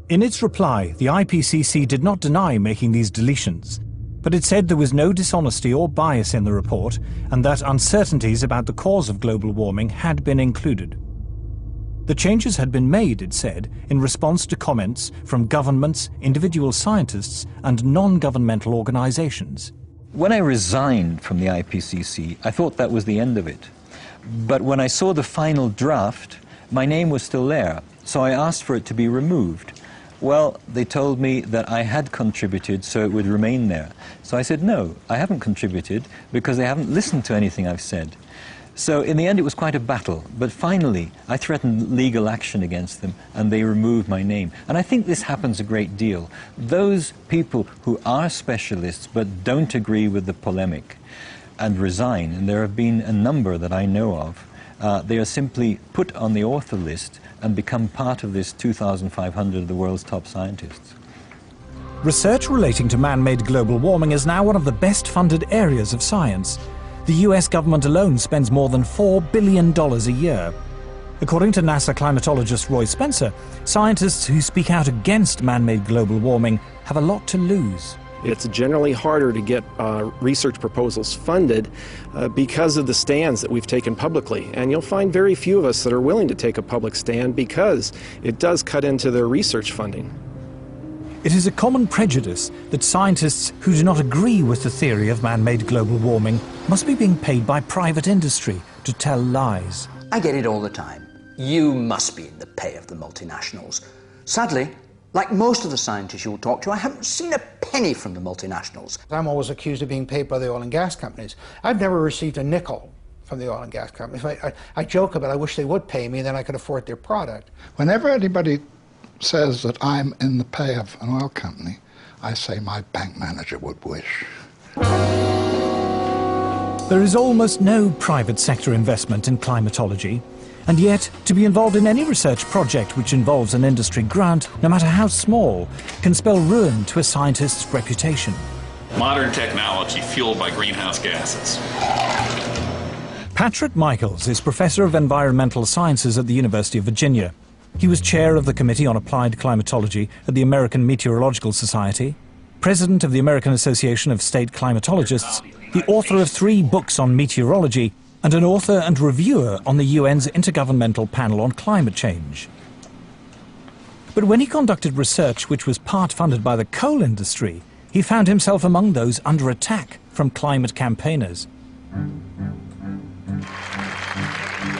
In its reply, the IPCC did not deny making these deletions, but it said there was no dishonesty or bias in the report and that uncertainties about the cause of global warming had been included. The changes had been made, it said, in response to comments from governments, individual scientists, and non-governmental organizations. When I resigned from the IPCC, I thought that was the end of it. But when I saw the final draft, my name was still there, so I asked for it to be removed. Well, they told me that I had contributed, so it would remain there. So I said, no, I haven't contributed, because they haven't listened to anything I've said. So in the end, it was quite a battle. But finally, I threatened legal action against them, and they removed my name. And I think this happens a great deal. Those people who are specialists but don't agree with the polemic and resign, and there have been a number that I know of, they are simply put on the author list and become part of this 2,500 of the world's top scientists. Research relating to man-made global warming is now one of the best-funded areas of science. The US government alone spends more than $4 billion a year. According to NASA climatologist Roy Spencer, scientists who speak out against man-made global warming have a lot to lose. It's generally harder to get research proposals funded because of the stands that we've taken publicly. And you'll find very few of us that are willing to take a public stand because it does cut into their research funding. It is a common prejudice that scientists who do not agree with the theory of man-made global warming must be being paid by private industry to tell lies. I get it all the time. You must be in the pay of the multinationals. Sadly, like most of the scientists you'll talk to, I haven't seen a penny from the multinationals. I'm always accused of being paid by the oil and gas companies. I've never received a nickel from the oil and gas companies. I joke about I wish they would pay me, then I could afford their product. Whenever anybody says that I'm in the pay of an oil company, I say my bank manager would wish. There is almost no private sector investment in climatology, and yet to be involved in any research project which involves an industry grant, no matter how small, can spell ruin to a scientist's reputation. Modern technology fueled by greenhouse gases. Patrick Michaels is Professor of Environmental Sciences at the University of Virginia. He was chair of the Committee on Applied Climatology at the American Meteorological Society, president of the American Association of State Climatologists, the author of 3 books on meteorology, and an author and reviewer on the UN's Intergovernmental Panel on Climate Change. But when he conducted research which was part funded by the coal industry, he found himself among those under attack from climate campaigners.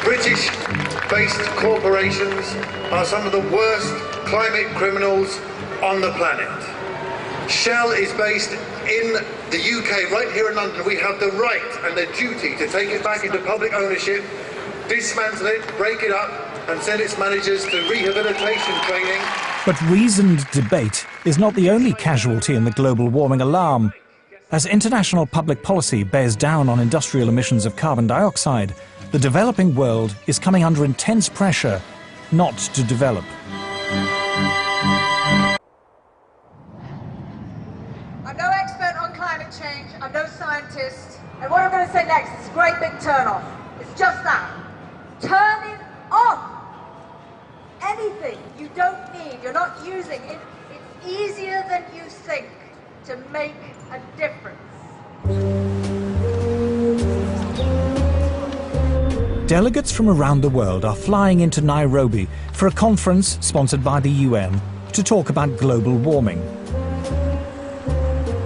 British-based corporations are some of the worst climate criminals on the planet. Shell is based in the UK, right here in London. We have the right and the duty to take it back into public ownership, dismantle it, break it up, and send its managers to rehabilitation training. But reasoned debate is not the only casualty in the global warming alarm. As international public policy bears down on industrial emissions of carbon dioxide, the developing world is coming under intense pressure not to develop. I'm no expert on climate change, I'm no scientist, and what I'm going to say next is a great big turn-off. It's just that. Turning off anything you don't need, you're not using. It's easier than you think to make a difference. Delegates from around the world are flying into Nairobi for a conference sponsored by the UN to talk about global warming.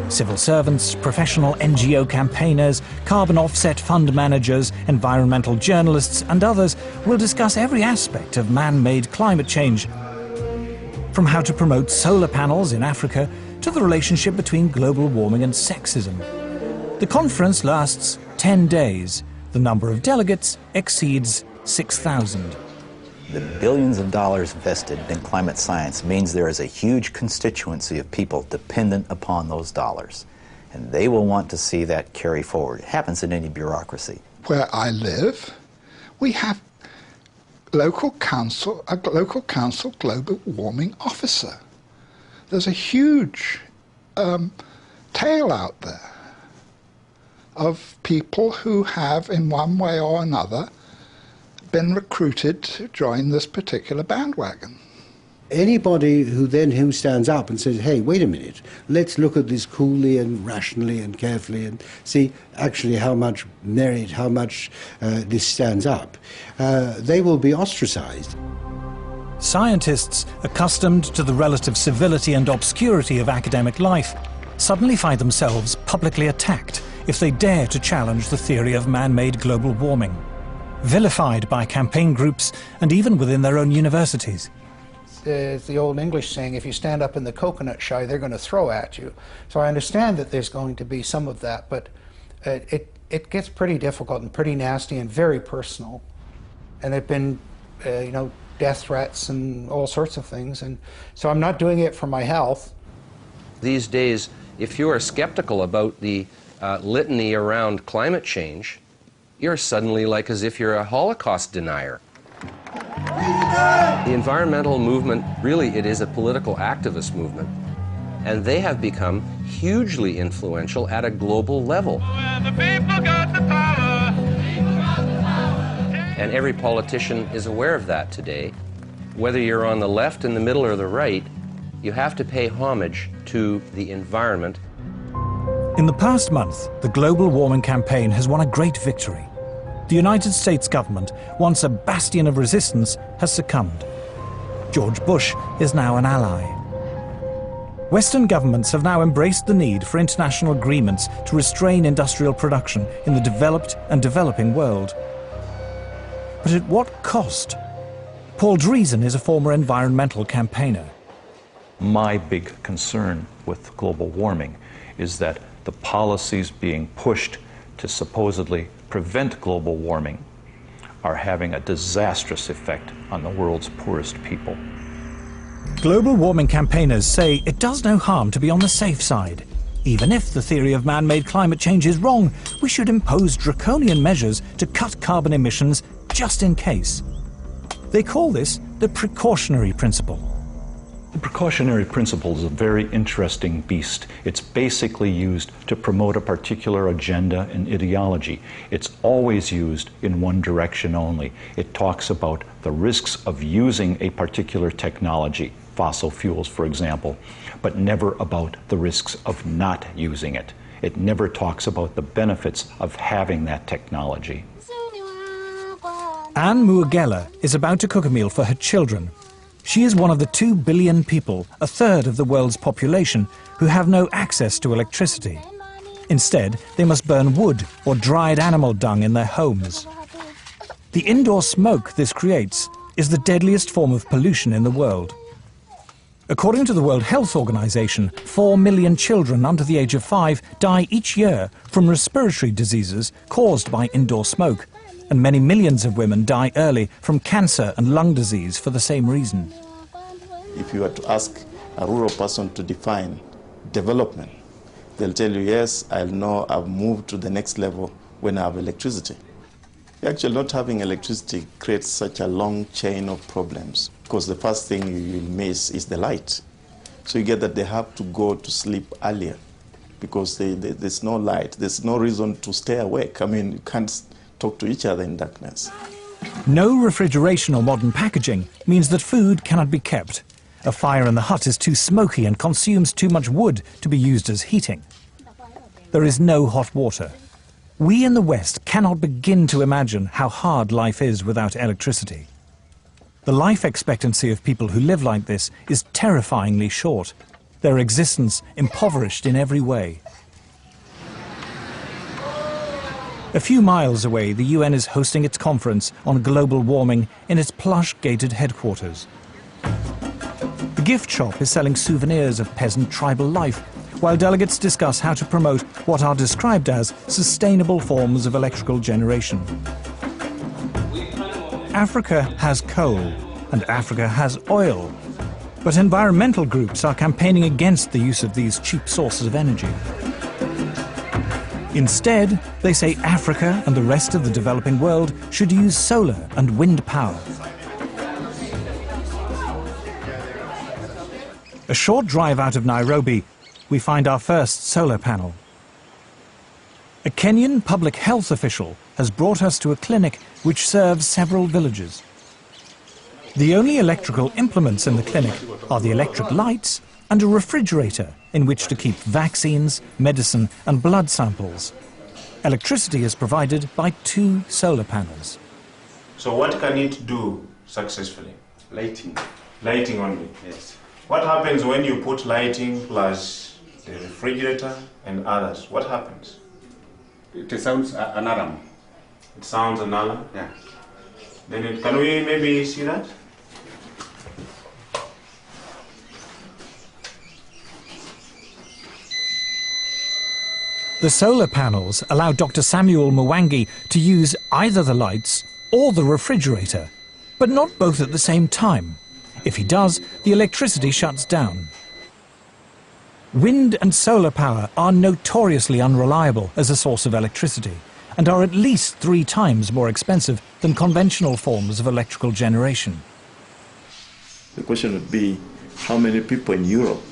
Civil servants, professional NGO campaigners, carbon offset fund managers, environmental journalists and others will discuss every aspect of man-made climate change, from how to promote solar panels in Africa to the relationship between global warming and sexism. The conference lasts 10 days. The number of delegates exceeds 6,000. The billions of dollars invested in climate science means there is a huge constituency of people dependent upon those dollars. And they will want to see that carry forward. It happens in any bureaucracy. Where I live, we have a local council global warming officer. There's a huge tail out there of people who have, in one way or another, been recruited to join this particular bandwagon. Anybody who stands up and says, hey, wait a minute, let's look at this coolly and rationally and carefully and see actually how much merit, how much this stands up, they will be ostracized. Scientists, accustomed to the relative civility and obscurity of academic life, suddenly find themselves publicly attacked if they dare to challenge the theory of man-made global warming, vilified by campaign groups and even within their own universities. It's the old English saying, if you stand up in the coconut shy, they're going to throw at you. So I understand that there's going to be some of that, but it gets pretty difficult and pretty nasty and very personal. And there've been, death threats and all sorts of things. And so I'm not doing it for my health. These days, if you are skeptical about the litany around climate change, you're suddenly like as if you're a Holocaust denier. The environmental movement, really, it is a political activist movement, and they have become hugely influential at a global level. And every politician is aware of that today. Whether you're on the left, in the middle, or the right, you have to pay homage to the environment. In the past month, the global warming campaign has won a great victory. The United States government, once a bastion of resistance, has succumbed. George Bush is now an ally. Western governments have now embraced the need for international agreements to restrain industrial production in the developed and developing world. But at what cost? Paul Driesen is a former environmental campaigner. My big concern with global warming is that the policies being pushed to supposedly prevent global warming are having a disastrous effect on the world's poorest people. Global warming campaigners say it does no harm to be on the safe side. Even if the theory of man-made climate change is wrong, we should impose draconian measures to cut carbon emissions just in case. They call this the precautionary principle. The precautionary principle is a very interesting beast. It's basically used to promote a particular agenda and ideology. It's always used in one direction only. It talks about the risks of using a particular technology, fossil fuels, for example, but never about the risks of not using it. It never talks about the benefits of having that technology. Anne Muagela is about to cook a meal for her children. She is one of the 2 billion people, a third of the world's population, who have no access to electricity. Instead, they must burn wood or dried animal dung in their homes. The indoor smoke this creates is the deadliest form of pollution in the world. According to the World Health Organization, 4 million children under the age of 5 die each year from respiratory diseases caused by indoor smoke, and many millions of women die early from cancer and lung disease for the same reason. If you were to ask a rural person to define development, they'll tell you, yes, I'll know I've moved to the next level when I have electricity. Actually, not having electricity creates such a long chain of problems, because the first thing you will miss is the light. So you get that they have to go to sleep earlier because there's no light. There's no reason to stay awake. I mean, you can't talk to each other in darkness. No refrigeration or modern packaging means that food cannot be kept. A fire in the hut is too smoky and consumes too much wood to be used as heating. There is no hot water. We in the West cannot begin to imagine how hard life is without electricity. The life expectancy of people who live like this is terrifyingly short, their existence impoverished in every way. A few miles away, the UN is hosting its conference on global warming in its plush gated headquarters. The gift shop is selling souvenirs of peasant tribal life, while delegates discuss how to promote what are described as sustainable forms of electrical generation. Africa has coal, and Africa has oil, but environmental groups are campaigning against the use of these cheap sources of energy. Instead, they say Africa and the rest of the developing world should use solar and wind power. A short drive out of Nairobi, we find our first solar panel. A Kenyan public health official has brought us to a clinic which serves several villages. The only electrical implements in the clinic are the electric lights and a refrigerator in which to keep vaccines, medicine and blood samples. Electricity is provided by 2 solar panels. So what can it do successfully? Lighting. Lighting only? Yes. What happens when you put lighting plus the refrigerator and others? What happens? It sounds an alarm. It sounds an alarm? Yeah. Then can we maybe see that? The solar panels allow Dr. Samuel Mwangi to use either the lights or the refrigerator, but not both at the same time. If he does, the electricity shuts down. Wind and solar power are notoriously unreliable as a source of electricity and are at least 3 times more expensive than conventional forms of electrical generation. The question would be, how many people in Europe,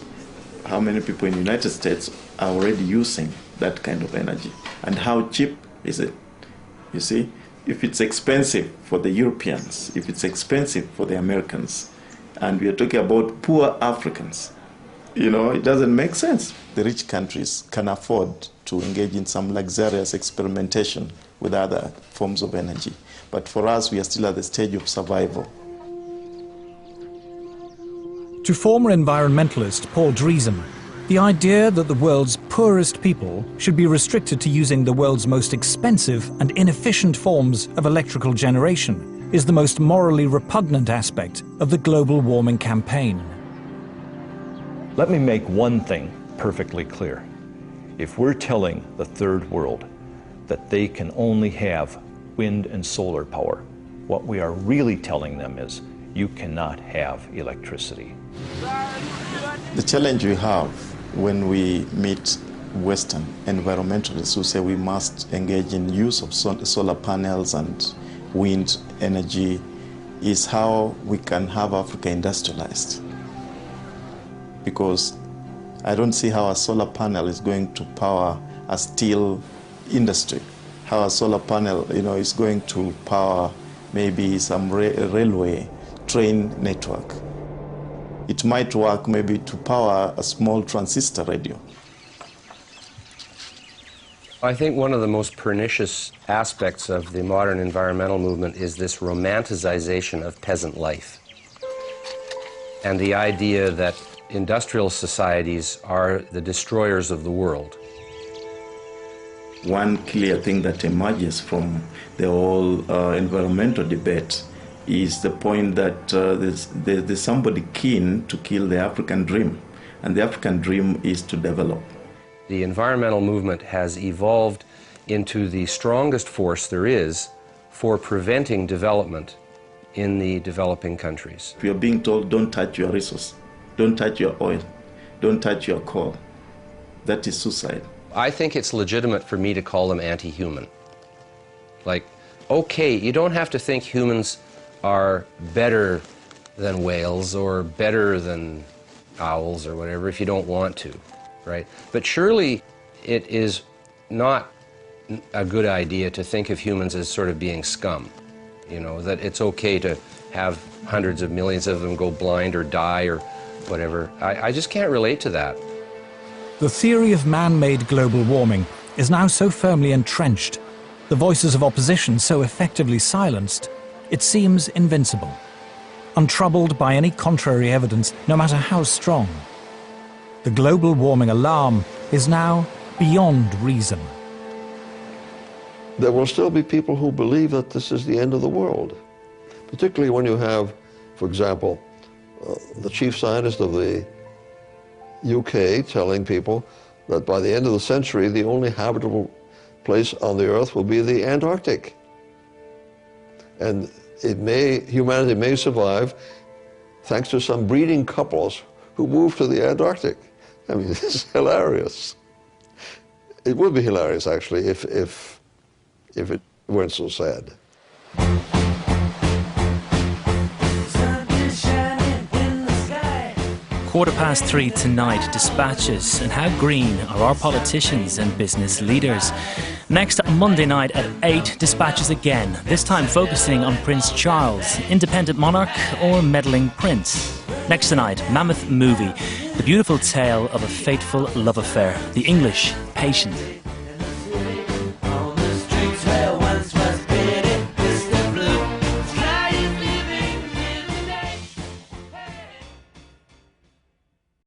how many people in the United States are already using that kind of energy? And how cheap is it? You see, if it's expensive for the Europeans, if it's expensive for the Americans, and we are talking about poor Africans, it doesn't make sense. The rich countries can afford to engage in some luxurious experimentation with other forms of energy. But for us, we are still at the stage of survival. To former environmentalist Paul Driesen, the idea that the world's poorest people should be restricted to using the world's most expensive and inefficient forms of electrical generation is the most morally repugnant aspect of the global warming campaign. Let me make one thing perfectly clear. If we're telling the third world that they can only have wind and solar power, what we are really telling them is you cannot have electricity. The challenge we have when we meet Western environmentalists who say we must engage in use of solar panels and wind energy is how we can have Africa industrialized. Because I don't see how a solar panel is going to power a steel industry, how a solar panel is going to power maybe some railway train network. It might work maybe to power a small transistor radio. I think one of the most pernicious aspects of the modern environmental movement is this romanticization of peasant life. And the idea that industrial societies are the destroyers of the world. One clear thing that emerges from the whole environmental debate is the point that there's somebody keen to kill the African dream, and the African dream is to develop. The environmental movement has evolved into the strongest force there is for preventing development in the developing countries. If you're being told, don't touch your resource, don't touch your oil, don't touch your coal, that is suicide. I think it's legitimate for me to call them anti-human. Like, okay, you don't have to think humans are better than whales or better than owls or whatever if you don't want to, right? But surely it is not a good idea to think of humans as sort of being scum, that it's okay to have hundreds of millions of them go blind or die or whatever. I just can't relate to that. The theory of man-made global warming is now so firmly entrenched, the voices of opposition so effectively silenced, it seems invincible, untroubled by any contrary evidence, no matter how strong. The global warming alarm is now beyond reason. There will still be people who believe that this is the end of the world, particularly when you have, for example, the chief scientist of the UK telling people that by the end of the century, the only habitable place on the Earth will be the Antarctic. And humanity may survive thanks to some breeding couples who move to the Antarctic. I mean, this is hilarious. It would be hilarious, actually, if it weren't so sad. 3:15 tonight, dispatches, and how green are our politicians and business leaders. Next Monday night at 8, dispatches again, this time focusing on Prince Charles, independent monarch or meddling prince. Next tonight, Mammoth Movie, the beautiful tale of a fateful love affair, The English Patient.